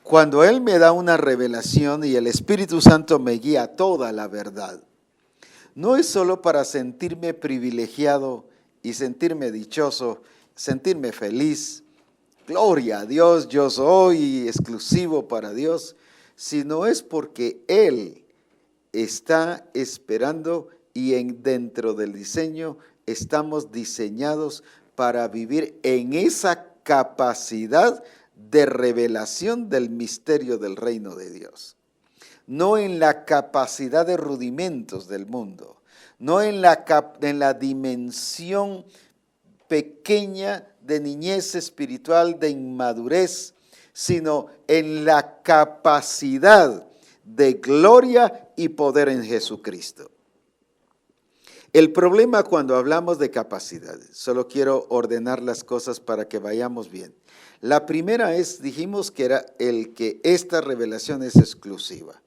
Cuando Él me da una revelación y el Espíritu Santo me guía a toda la verdad, no es solo para sentirme privilegiado y sentirme dichoso, sentirme feliz. Gloria a Dios, yo soy exclusivo para Dios, sino es porque Él está esperando y dentro del diseño estamos diseñados para vivir en esa capacidad de revelación del misterio del reino de Dios. No en la capacidad de rudimentos del mundo, no en la dimensión pequeña de niñez espiritual, de inmadurez, sino en la capacidad de gloria y poder en Jesucristo. El problema cuando hablamos de capacidades, solo quiero ordenar las cosas para que vayamos bien. La primera dijimos que era el que esta revelación es exclusiva.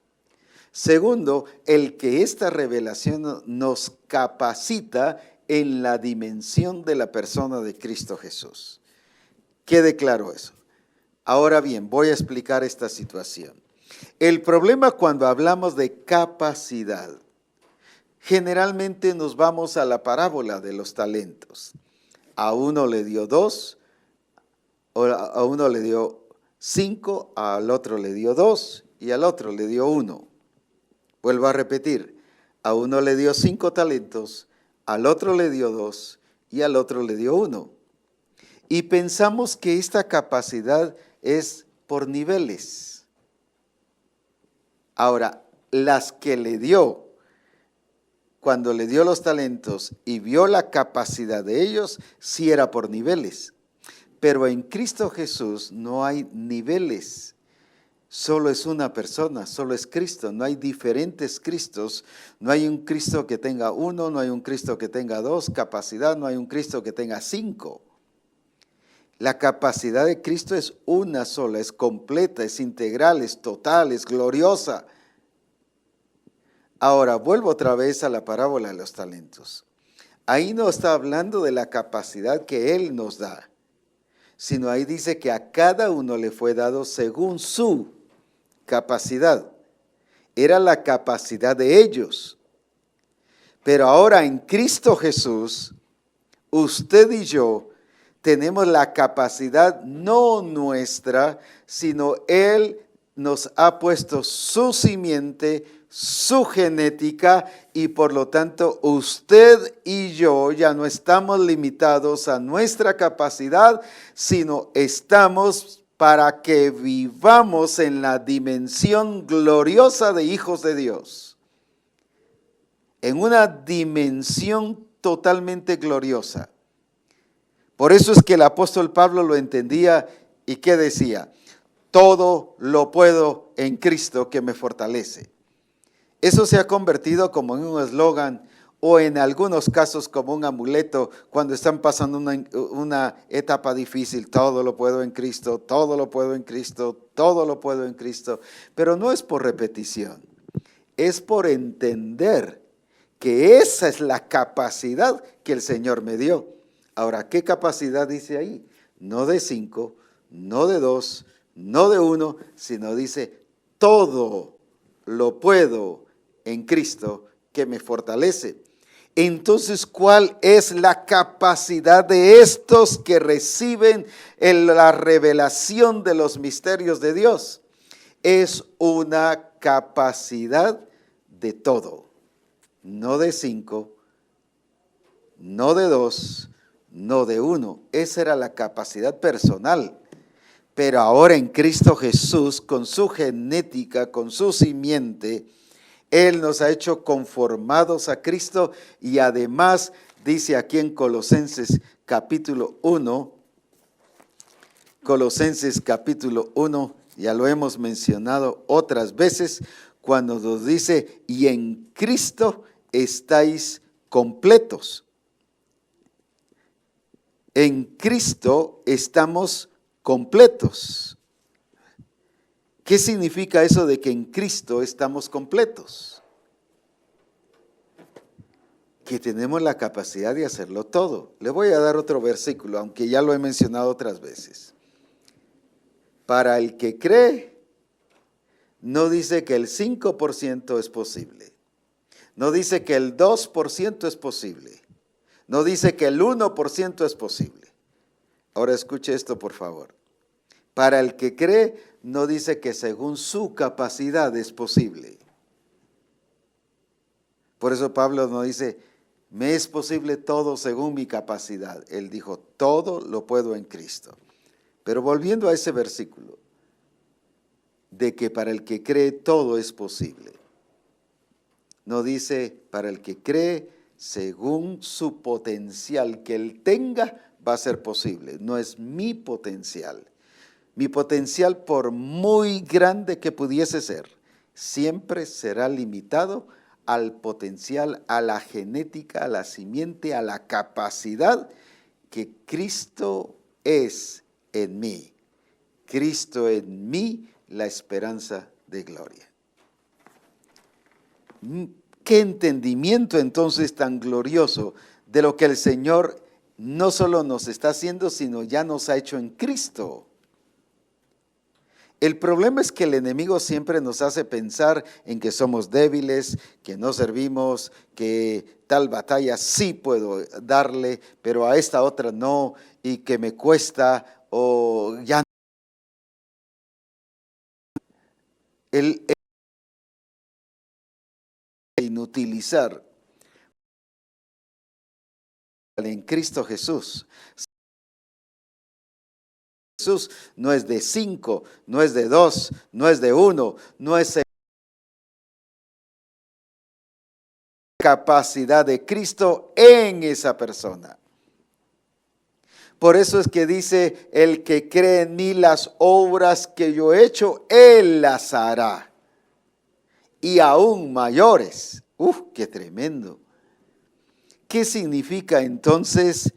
Segundo, el que esta revelación nos capacita en la dimensión de la persona de Cristo Jesús. Quede claro eso. Ahora bien, voy a explicar esta situación. El problema cuando hablamos de capacidad, generalmente nos vamos a la parábola de los talentos. A uno le dio 2, a uno le dio 5, al otro le dio 2 y al otro le dio 1. Vuelvo a repetir, a uno le dio 5 talentos, al otro le dio 2 y al otro le dio 1. Y pensamos que esta capacidad es por niveles. Ahora, las que le dio, cuando le dio los talentos y vio la capacidad de ellos, sí era por niveles. Pero en Cristo Jesús no hay niveles. Solo es una persona, solo es Cristo. No hay diferentes Cristos. No hay un Cristo que tenga 1, no hay un Cristo que tenga 2 capacidad, no hay un Cristo que tenga 5. La capacidad de Cristo es una sola, es completa, es integral, es total, es gloriosa. Ahora, vuelvo otra vez a la parábola de los talentos. Ahí no está hablando de la capacidad que Él nos da, sino ahí dice que a cada uno le fue dado según su capacidad. Era la capacidad de ellos. Pero ahora en Cristo Jesús, usted y yo tenemos la capacidad no nuestra, sino Él nos ha puesto su simiente, su genética, y por lo tanto usted y yo ya no estamos limitados a nuestra capacidad, sino estamos para que vivamos en la dimensión gloriosa de hijos de Dios, en una dimensión totalmente gloriosa. Por eso es que el apóstol Pablo lo entendía y ¿qué decía? Todo lo puedo en Cristo que me fortalece. Eso se ha convertido como en un eslogan o en algunos casos como un amuleto cuando están pasando una etapa difícil. Todo lo puedo en Cristo, todo lo puedo en Cristo, todo lo puedo en Cristo. Pero no es por repetición, es por entender que esa es la capacidad que el Señor me dio. Ahora, ¿qué capacidad dice ahí? No de 5, no de 2, no de 1, sino dice, todo lo puedo en Cristo que me fortalece. Entonces, ¿cuál es la capacidad de estos que reciben la revelación de los misterios de Dios? Es una capacidad de todo, no de 5, no de 2, no de 1. Esa era la capacidad personal. Pero ahora en Cristo Jesús, con su genética, con su simiente, Él nos ha hecho conformados a Cristo y además dice aquí en Colosenses capítulo 1, ya lo hemos mencionado otras veces, cuando nos dice, y en Cristo estáis completos. En Cristo estamos completos. ¿Qué significa eso de que en Cristo estamos completos? Que tenemos la capacidad de hacerlo todo. Le voy a dar otro versículo, aunque ya lo he mencionado otras veces. Para el que cree, no dice que el 5% es posible. No dice que el 2% es posible. No dice que el 1% es posible. Ahora escuche esto, por favor. Para el que cree, no dice que según su capacidad es posible. Por eso Pablo no dice, me es posible todo según mi capacidad. Él dijo, todo lo puedo en Cristo. Pero volviendo a ese versículo, de que para el que cree todo es posible. No dice, para el que cree, según su potencial que él tenga, va a ser posible. No es mi potencial. Mi potencial, por muy grande que pudiese ser, siempre será limitado al potencial, a la genética, a la simiente, a la capacidad que Cristo es en mí. Cristo en mí, la esperanza de gloria. Qué entendimiento entonces tan glorioso de lo que el Señor no solo nos está haciendo, sino ya nos ha hecho en Cristo. El problema es que el enemigo siempre nos hace pensar en que somos débiles, que no servimos, que tal batalla sí puedo darle, pero a esta otra no, y que me cuesta o ya no. El inutilizar en Cristo Jesús. Jesús no es de 5, no es de 2, no es de 1, no es capacidad de Cristo en esa persona. Por eso es que dice, el que cree en mí, las obras que yo he hecho, él las hará. Y aún mayores. ¡Qué tremendo! ¿Qué significa entonces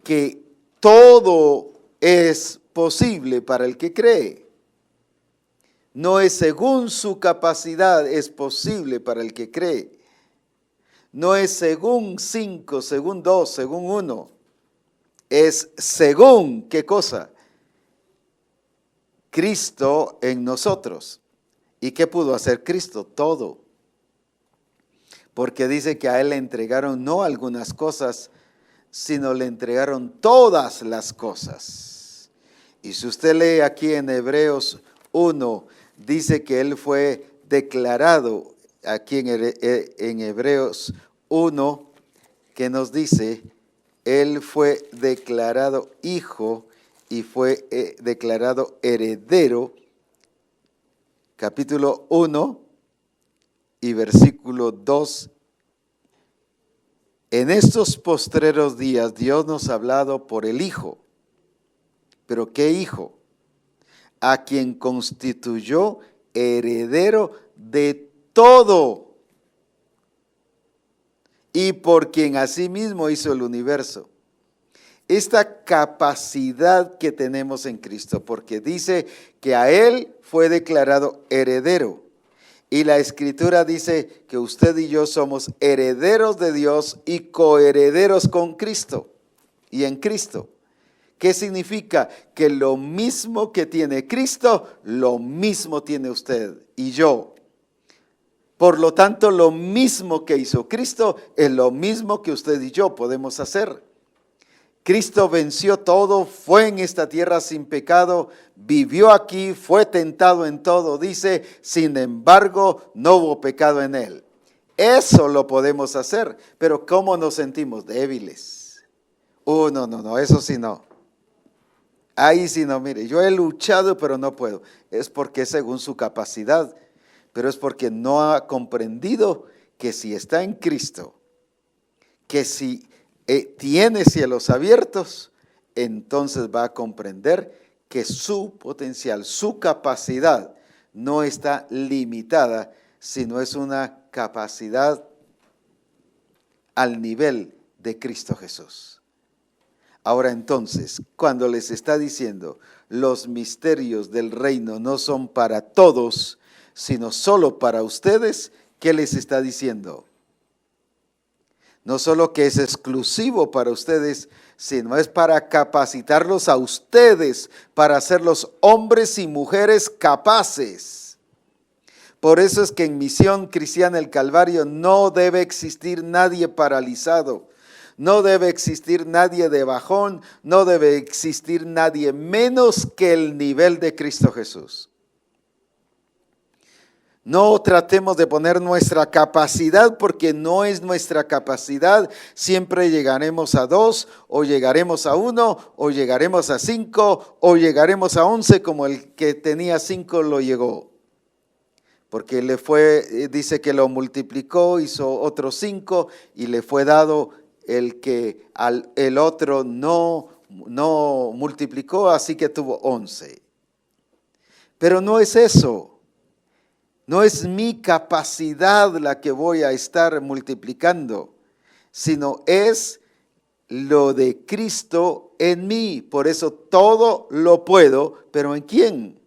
que todo es posible para el que cree? No es según su capacidad, es posible para el que cree. No es según 5, según 2, según 1. Es según, ¿qué cosa? Cristo en nosotros. ¿Y qué pudo hacer Cristo? Todo. Porque dice que a Él le entregaron no algunas cosas, sino le entregaron todas las cosas. Y si usted lee aquí en Hebreos 1, dice que Él fue declarado, aquí en Hebreos 1, que nos dice, Él fue declarado hijo y fue declarado heredero, capítulo 1 y versículo 2. En estos postreros días Dios nos ha hablado por el Hijo. ¿Pero qué Hijo? A quien constituyó heredero de todo y por quien asimismo hizo el universo. Esta capacidad que tenemos en Cristo, porque dice que a Él fue declarado heredero. Y la Escritura dice que usted y yo somos herederos de Dios y coherederos con Cristo y en Cristo. ¿Qué significa? Que lo mismo que tiene Cristo, lo mismo tiene usted y yo. Por lo tanto, lo mismo que hizo Cristo es lo mismo que usted y yo podemos hacer. Cristo venció todo, fue en esta tierra sin pecado, vivió aquí, fue tentado en todo. Dice, sin embargo, no hubo pecado en él. Eso lo podemos hacer, pero ¿cómo nos sentimos? Débiles. No, eso sí no. Ahí sí no, mire, yo he luchado pero no puedo. Es porque es según su capacidad, pero es porque no ha comprendido que si está en Cristo, que si tiene cielos abiertos, entonces va a comprender que su potencial, su capacidad no está limitada, sino es una capacidad al nivel de Cristo Jesús. Ahora entonces, cuando les está diciendo, los misterios del reino no son para todos, sino solo para ustedes, ¿qué les está diciendo? No solo que es exclusivo para ustedes, sino es para capacitarlos a ustedes, para hacerlos hombres y mujeres capaces. Por eso es que en Misión Cristiana el Calvario no debe existir nadie paralizado, no debe existir nadie de bajón, no debe existir nadie menos que el nivel de Cristo Jesús. No tratemos de poner nuestra capacidad, porque no es nuestra capacidad. Siempre llegaremos a 2, o llegaremos a 1, o llegaremos a 5, o llegaremos a 11, como el que tenía 5 lo llegó. Porque le fue, dice que lo multiplicó, hizo otros 5 y le fue dado el que el otro no multiplicó, así que tuvo 11. Pero no es eso. No es mi capacidad la que voy a estar multiplicando, sino es lo de Cristo en mí. Por eso todo lo puedo, pero ¿en quién?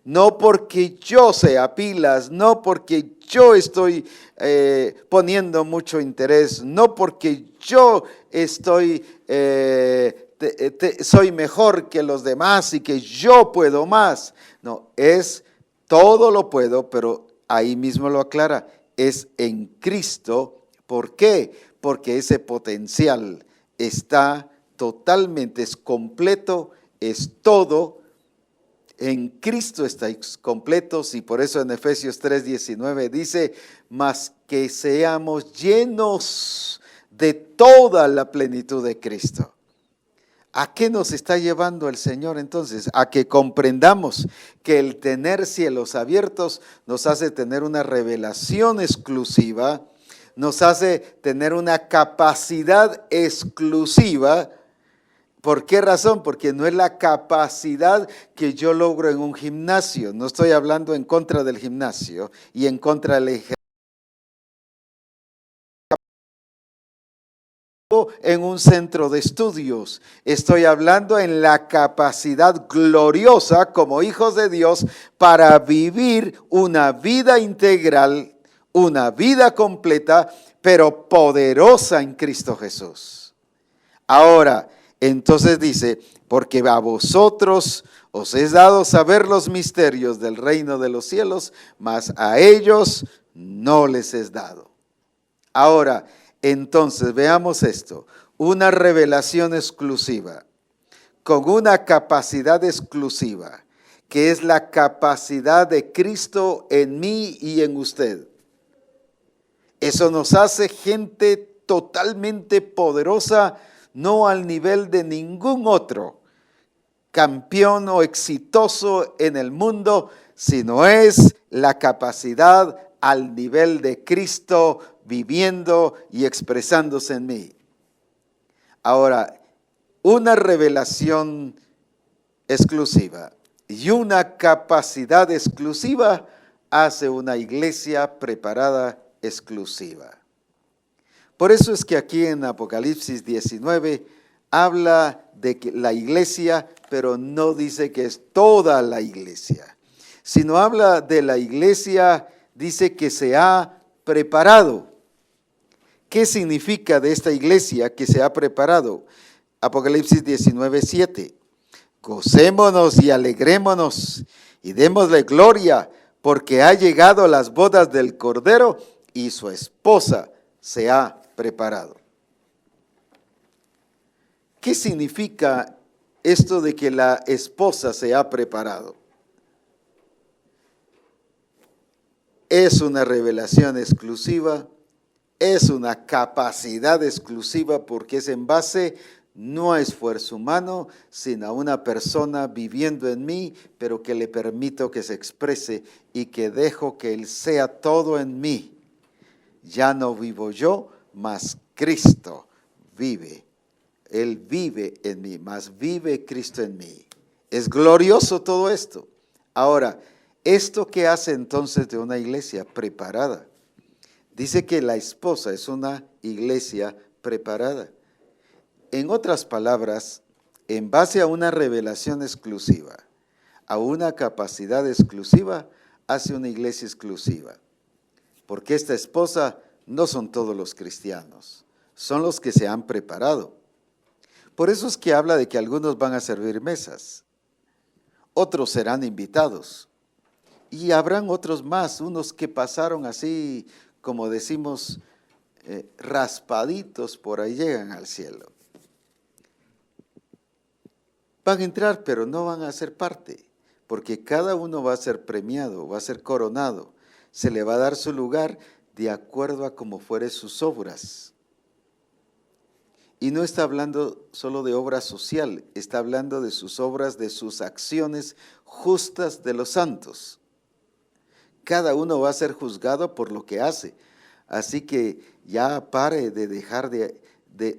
No porque yo sea pilas, no porque yo estoy poniendo mucho interés, no porque yo estoy soy mejor que los demás y que yo puedo más. No, es todo lo puedo, pero ahí mismo lo aclara, es en Cristo. ¿Por qué? Porque ese potencial está totalmente, es completo, es todo. En Cristo estáis completos, y por eso en Efesios 3:19 dice, mas que seamos llenos de toda la plenitud de Cristo. ¿A qué nos está llevando el Señor entonces? A que comprendamos que el tener cielos abiertos nos hace tener una revelación exclusiva, nos hace tener una capacidad exclusiva. ¿Por qué razón? Porque no es la capacidad que yo logro en un gimnasio. No estoy hablando en contra del gimnasio y en contra del ejercicio. En un centro de estudios. Estoy hablando en la capacidad gloriosa como hijos de Dios para vivir una vida integral, una vida completa, pero poderosa en Cristo Jesús. Ahora, entonces dice, porque a vosotros os es dado saber los misterios del reino de los cielos, mas a ellos no les es dado. Ahora, entonces veamos esto, una revelación exclusiva, con una capacidad exclusiva, que es la capacidad de Cristo en mí y en usted. Eso nos hace gente totalmente poderosa, no al nivel de ningún otro campeón o exitoso en el mundo, sino es la capacidad al nivel de Cristo viviendo y expresándose en mí. Ahora, una revelación exclusiva y una capacidad exclusiva hace una iglesia preparada exclusiva. Por eso es que aquí en Apocalipsis 19 habla de que la iglesia, pero no dice que es toda la iglesia, sino habla de la iglesia, dice que se ha preparado. ¿Qué significa de esta iglesia que se ha preparado? Apocalipsis 19:7. Gocémonos y alegrémonos y démosle gloria, porque ha llegado las bodas del Cordero y su esposa se ha preparado. ¿Qué significa esto de que la esposa se ha preparado? Es una revelación exclusiva, es una capacidad exclusiva, porque es en base no a esfuerzo humano, sino a una persona viviendo en mí, pero que le permito que se exprese y que dejo que Él sea todo en mí. Ya no vivo yo, mas Cristo vive. Él vive en mí, mas vive Cristo en mí. Es glorioso todo esto. Ahora, ¿esto qué hace entonces de una iglesia preparada? Dice que la esposa es una iglesia preparada. En otras palabras, en base a una revelación exclusiva, a una capacidad exclusiva, hace una iglesia exclusiva. Porque esta esposa no son todos los cristianos, son los que se han preparado. Por eso es que habla de que algunos van a servir mesas, otros serán invitados, y habrán otros más, unos que pasaron así, como decimos, raspaditos, por ahí llegan al cielo. Van a entrar, pero no van a ser parte, porque cada uno va a ser premiado, va a ser coronado, se le va a dar su lugar de acuerdo a cómo fuere sus obras. Y no está hablando solo de obra social, está hablando de sus obras, de sus acciones justas de los santos. Cada uno va a ser juzgado por lo que hace. Así que ya pare de dejar de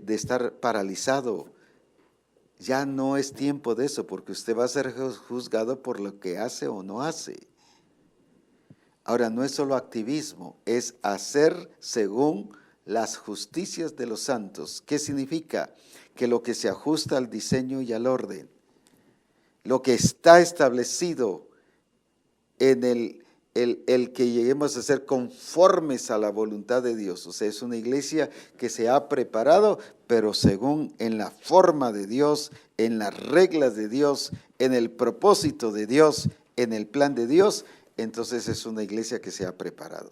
estar paralizado. Ya no es tiempo de eso, porque usted va a ser juzgado por lo que hace o no hace. Ahora, no es solo activismo, es hacer según las justicias de los santos. ¿Qué significa? Que lo que se ajusta al diseño y al orden, lo que está establecido en el que lleguemos a ser conformes a la voluntad de Dios. O sea, es una iglesia que se ha preparado, pero según en la forma de Dios, en las reglas de Dios, en el propósito de Dios, en el plan de Dios. Entonces es una iglesia que se ha preparado.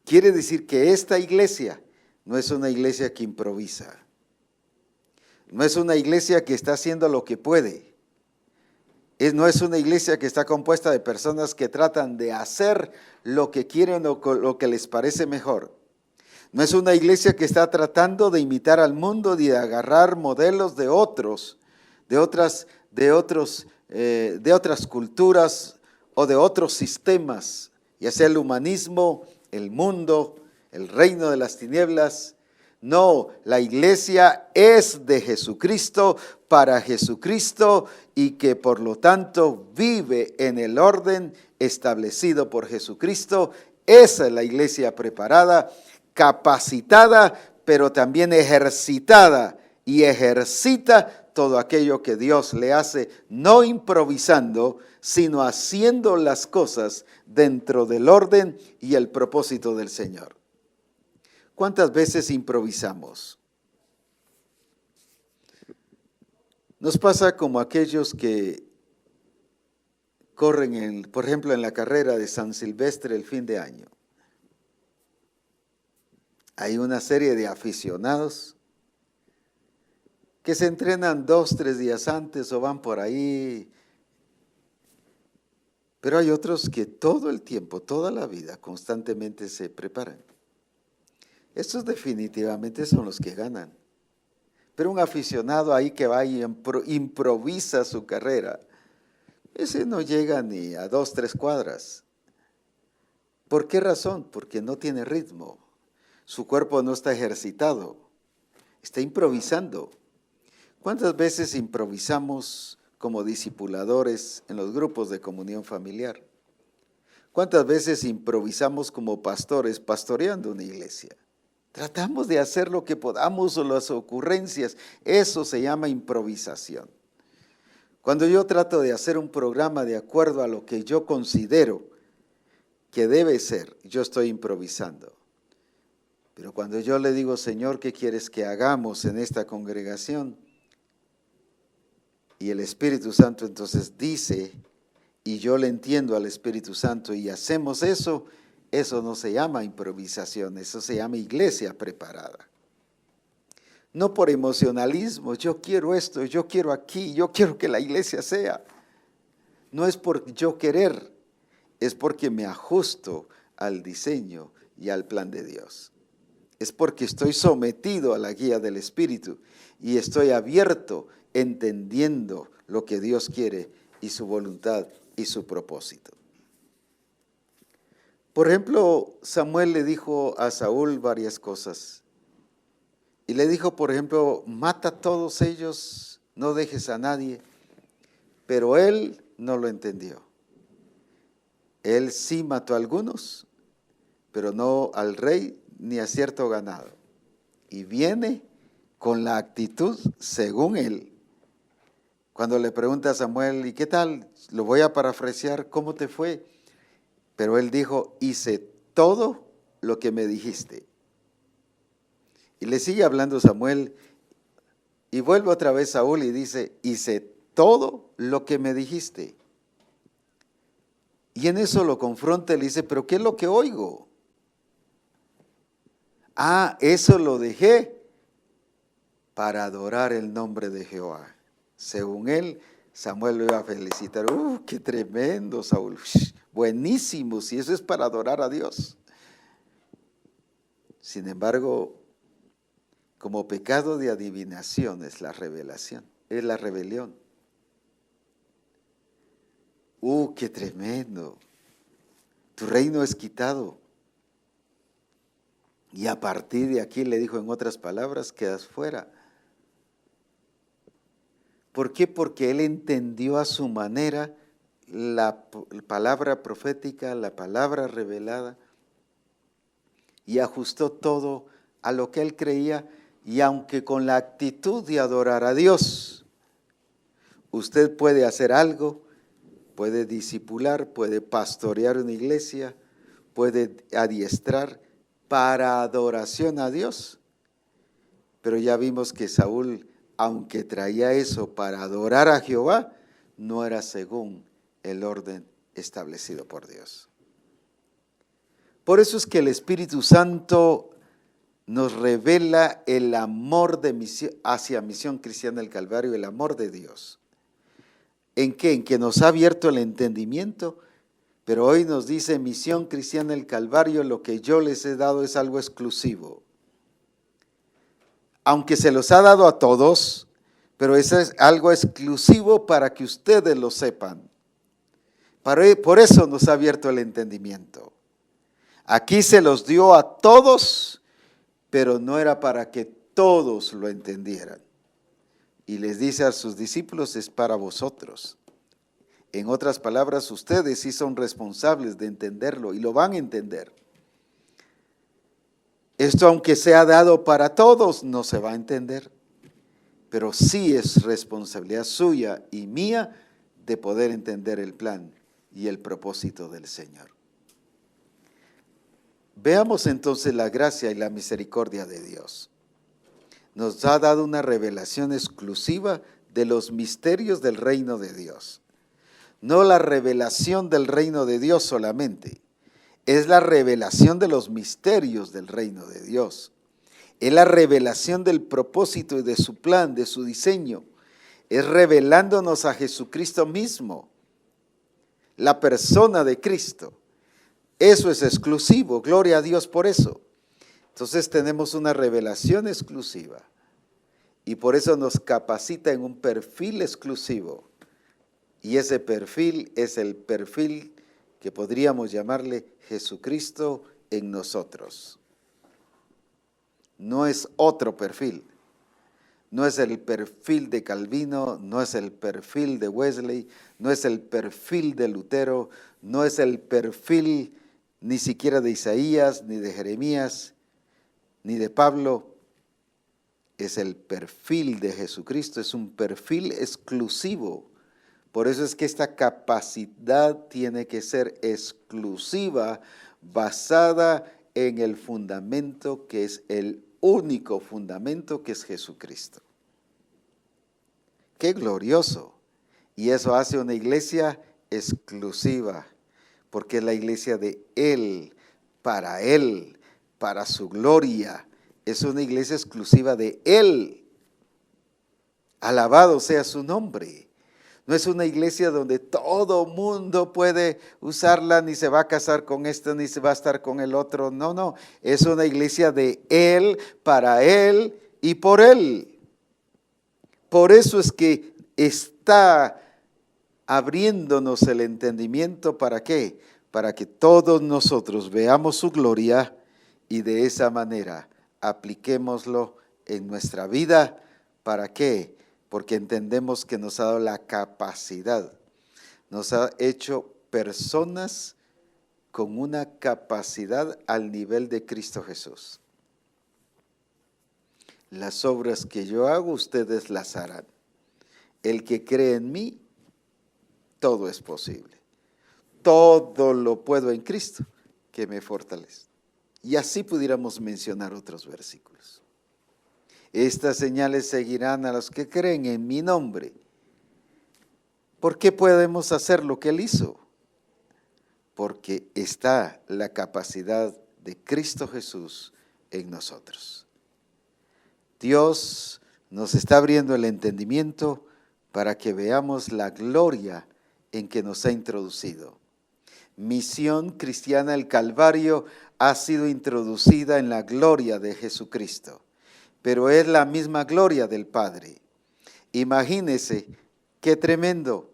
Quiere decir que esta iglesia no es una iglesia que improvisa. No es una iglesia que está haciendo lo que puede. No es una iglesia que está compuesta de personas que tratan de hacer lo que quieren o lo que les parece mejor. No es una iglesia que está tratando de imitar al mundo y de agarrar modelos de otros, de otras culturas o de otros sistemas, ya sea el humanismo, el mundo, el reino de las tinieblas. No, la iglesia es de Jesucristo, para Jesucristo, y que por lo tanto vive en el orden establecido por Jesucristo. Esa es la iglesia preparada, capacitada, pero también ejercitada, y ejercita todo aquello que Dios le hace, no improvisando, sino haciendo las cosas dentro del orden y el propósito del Señor. ¿Cuántas veces improvisamos? Nos pasa como aquellos que corren, por ejemplo, en la carrera de San Silvestre el fin de año. Hay una serie de aficionados que se entrenan 2, 3 días antes o van por ahí. Pero hay otros que todo el tiempo, toda la vida, constantemente se preparan. Estos definitivamente son los que ganan. Pero un aficionado ahí que va y improvisa su carrera, ese no llega ni a 2, 3 cuadras. ¿Por qué razón? Porque no tiene ritmo. Su cuerpo no está ejercitado. Está improvisando. ¿Cuántas veces improvisamos como discipuladores en los grupos de comunión familiar? ¿Cuántas veces improvisamos como pastores pastoreando una iglesia? Tratamos de hacer lo que podamos o las ocurrencias. Eso se llama improvisación. Cuando yo trato de hacer un programa de acuerdo a lo que yo considero que debe ser, yo estoy improvisando. Pero cuando yo le digo, Señor, ¿qué quieres que hagamos en esta congregación? Y el Espíritu Santo entonces dice, y yo le entiendo al Espíritu Santo y hacemos eso, eso no se llama improvisación, eso se llama iglesia preparada. No por emocionalismo, yo quiero esto, yo quiero aquí, yo quiero que la iglesia sea. No es por yo querer, es porque me ajusto al diseño y al plan de Dios. es porque estoy sometido a la guía del Espíritu y estoy abierto, entendiendo lo que Dios quiere y su voluntad y su propósito. Por ejemplo, Samuel le dijo a Saúl varias cosas. Y le dijo, por ejemplo, mata a todos ellos, no dejes a nadie. Pero él no lo entendió. Él sí mató a algunos, pero no al rey ni a cierto ganado. Y viene con la actitud según él. Cuando le pregunta a Samuel, ¿y qué tal? Lo voy a parafrasear, ¿cómo te fue? Pero él dijo, hice todo lo que me dijiste. Y le sigue hablando Samuel y vuelve otra vez Saúl y dice, hice todo lo que me dijiste. Y en eso lo confronta y le dice, ¿pero qué es lo que oigo? Ah, eso lo dejé para adorar el nombre de Jehová. Según él, Samuel lo iba a felicitar. ¡Qué tremendo, Saúl! Buenísimo, si eso es para adorar a Dios. Sin embargo, como pecado de adivinación es la revelación, es la rebelión. ¡Qué tremendo! Tu reino es quitado. Y a partir de aquí le dijo en otras palabras, quedas fuera. ¿Por qué? Porque él entendió a su manera la palabra profética, la palabra revelada, y ajustó todo a lo que él creía, y aunque con la actitud de adorar a Dios, usted puede hacer algo, puede discipular, puede pastorear una iglesia, puede adiestrar para adoración a Dios. Pero ya vimos que Saúl, aunque traía eso para adorar a Jehová, no era según el orden establecido por Dios. Por eso es que el Espíritu Santo nos revela el amor de misión, hacia Misión Cristiana del Calvario, el amor de Dios. ¿En qué? En que nos ha abierto el entendimiento, pero hoy nos dice Misión Cristiana del Calvario, lo que yo les he dado es algo exclusivo. Aunque se los ha dado a todos, pero eso es algo exclusivo para que ustedes lo sepan. Por eso nos ha abierto el entendimiento. Aquí se los dio a todos, pero no era para que todos lo entendieran. Y les dice a sus discípulos, es para vosotros. En otras palabras, ustedes sí son responsables de entenderlo y lo van a entender. Esto, aunque sea dado para todos, no se va a entender, pero sí es responsabilidad suya y mía de poder entender el plan y el propósito del Señor. Veamos entonces la gracia y la misericordia de Dios. Nos ha dado una revelación exclusiva de los misterios del reino de Dios. No la revelación del reino de Dios solamente, es la revelación de los misterios del reino de Dios. Es la revelación del propósito y de su plan, de su diseño. Es revelándonos a Jesucristo mismo, la persona de Cristo. Eso es exclusivo, gloria a Dios por eso. Entonces tenemos una revelación exclusiva y por eso nos capacita en un perfil exclusivo. Y ese perfil es el perfil que podríamos llamarle Jesucristo en nosotros. No es otro perfil. No es el perfil de Calvino, no es el perfil de Wesley, no es el perfil de Lutero, no es el perfil ni siquiera de Isaías, ni de Jeremías, ni de Pablo. Es el perfil de Jesucristo, es un perfil exclusivo. Por eso es que esta capacidad tiene que ser exclusiva, basada en el fundamento que es el único fundamento que es Jesucristo. ¡Qué glorioso! Y eso hace una iglesia exclusiva, porque es la iglesia de Él, para su gloria. Es una iglesia exclusiva de Él. Alabado sea su nombre. No es una iglesia donde todo mundo puede usarla, ni se va a casar con esto, ni se va a estar con el otro. No, no. Es una iglesia de Él, para Él y por Él. Por eso es que está abriéndonos el entendimiento. ¿Para qué? Para que todos nosotros veamos su gloria y de esa manera apliquémoslo en nuestra vida. ¿Para qué? Porque entendemos que nos ha dado la capacidad, nos ha hecho personas con una capacidad al nivel de Cristo Jesús. Las obras que yo hago, ustedes las harán. El que cree en mí, todo es posible. Todo lo puedo en Cristo, que me fortalece. Y así pudiéramos mencionar otros versículos. Estas señales seguirán a los que creen en mi nombre. ¿Por qué podemos hacer lo que Él hizo? Porque está la capacidad de Cristo Jesús en nosotros. Dios nos está abriendo el entendimiento para que veamos la gloria en que nos ha introducido. Misión Cristiana del Calvario ha sido introducida en la gloria de Jesucristo, pero es la misma gloria del Padre. Imagínese qué tremendo.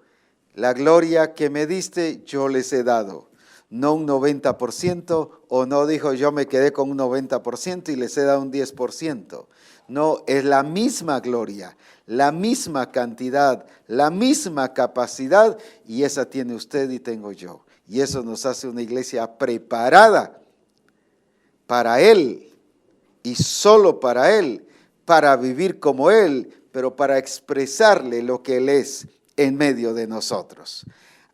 La gloria que me diste, yo les he dado. No un 90%, o no dijo yo me quedé con un 90% y les he dado un 10%. No, es la misma gloria, la misma cantidad, la misma capacidad, y esa tiene usted y tengo yo. Y eso nos hace una iglesia preparada para Él y solo para Él, para vivir como Él, pero para expresarle lo que Él es en medio de nosotros.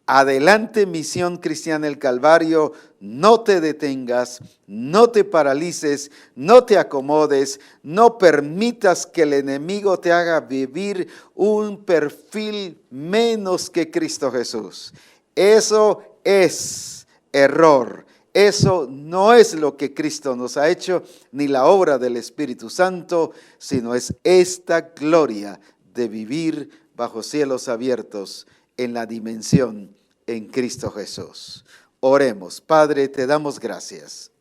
Adelante, Misión Cristiana del Calvario, no te detengas, no te paralices, no te acomodes, no permitas que el enemigo te haga vivir un perfil menos que Cristo Jesús. Eso es error. Eso no es lo que Cristo nos ha hecho, ni la obra del Espíritu Santo, sino es esta gloria de vivir bajo cielos abiertos en la dimensión en Cristo Jesús. Oremos. Padre, te damos gracias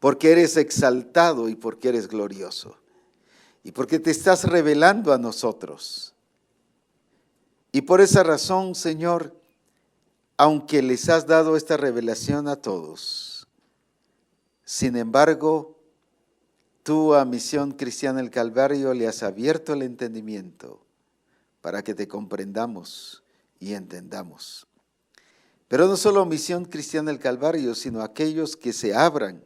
porque eres exaltado y porque eres glorioso y porque te estás revelando a nosotros. Y por esa razón, Señor, aunque les has dado esta revelación a todos, sin embargo, tú a Misión Cristiana del Calvario le has abierto el entendimiento para que te comprendamos y entendamos. Pero no solo Misión Cristiana del Calvario, sino aquellos que se abran,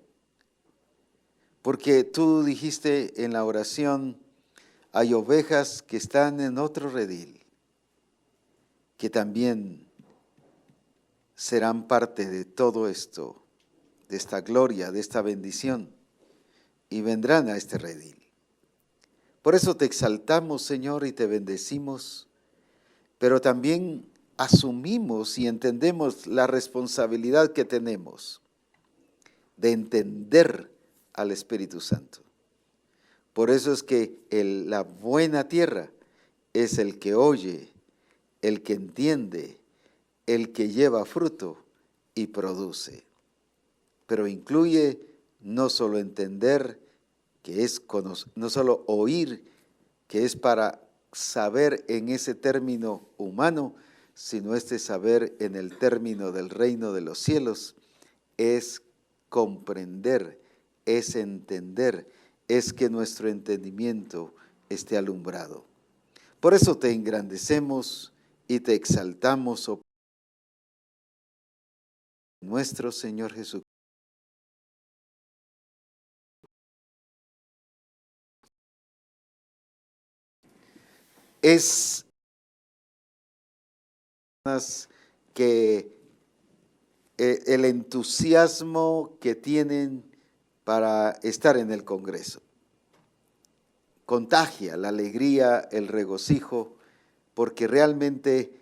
porque tú dijiste en la oración, hay ovejas que están en otro redil, que también serán parte de todo esto, de esta gloria, de esta bendición, y vendrán a este redil. Por eso te exaltamos, Señor, y te bendecimos, pero también asumimos y entendemos la responsabilidad que tenemos de entender al Espíritu Santo. Por eso es que la buena tierra es el que oye, el que entiende, el que lleva fruto y produce. Pero incluye no solo entender, que es conocer, no solo oír, que es para saber en ese término humano, sino este saber en el término del reino de los cielos, es comprender, es entender, es que nuestro entendimiento esté alumbrado. Por eso te engrandecemos y te exaltamos, oh nuestro Señor Jesucristo. Es que el entusiasmo que tienen para estar en el Congreso contagia la alegría, el regocijo, porque realmente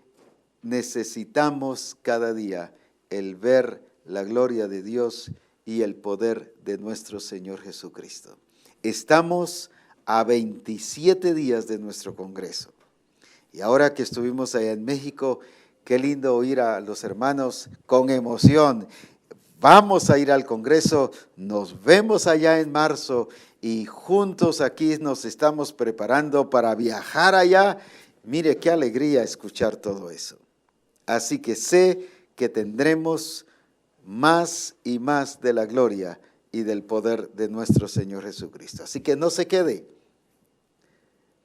necesitamos cada día el ver la gloria de Dios y el poder de nuestro Señor Jesucristo. Estamos a 27 días de nuestro Congreso Y ahora que estuvimos allá en México, qué lindo oír a los hermanos con emoción. Vamos a ir al Congreso, nos vemos allá en marzo y juntos aquí nos estamos preparando para viajar allá. Mire qué alegría escuchar todo eso. Así que sé que tendremos más y más de la gloria y del poder de nuestro Señor Jesucristo. Así que no se quede,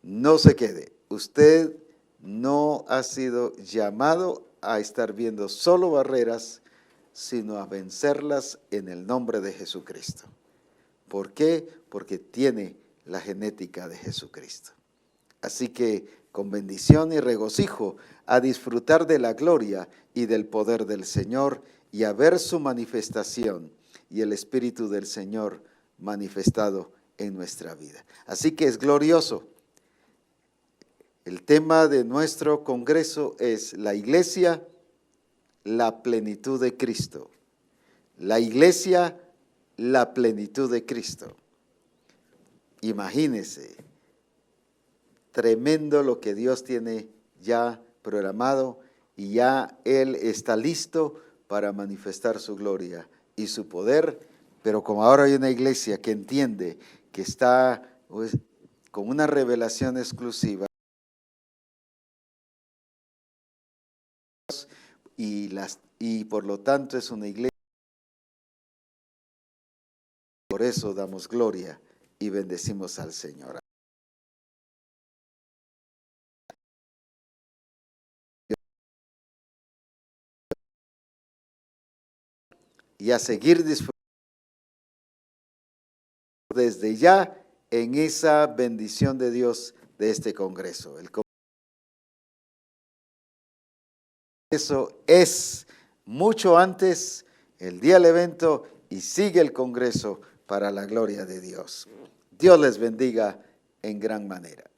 no se quede. Usted no ha sido llamado a estar viendo solo barreras, sino a vencerlas en el nombre de Jesucristo. ¿Por qué? Porque tiene la genética de Jesucristo. Así que con bendición y regocijo a disfrutar de la gloria y del poder del Señor y a ver su manifestación y el Espíritu del Señor manifestado en nuestra vida. Así que es glorioso. El tema de nuestro congreso es la iglesia, la plenitud de Cristo. La iglesia, la plenitud de Cristo. Imagínense, tremendo lo que Dios tiene ya programado y ya Él está listo para manifestar su gloria y su poder, pero como ahora hay una iglesia que entiende que está pues, con una revelación exclusiva y por lo tanto es una iglesia, por eso damos gloria y bendecimos al Señor. Y a seguir disfrutando desde ya en esa bendición de Dios de este Congreso. El Congreso es mucho antes, el día del evento, y sigue el Congreso para la gloria de Dios. Dios les bendiga en gran manera.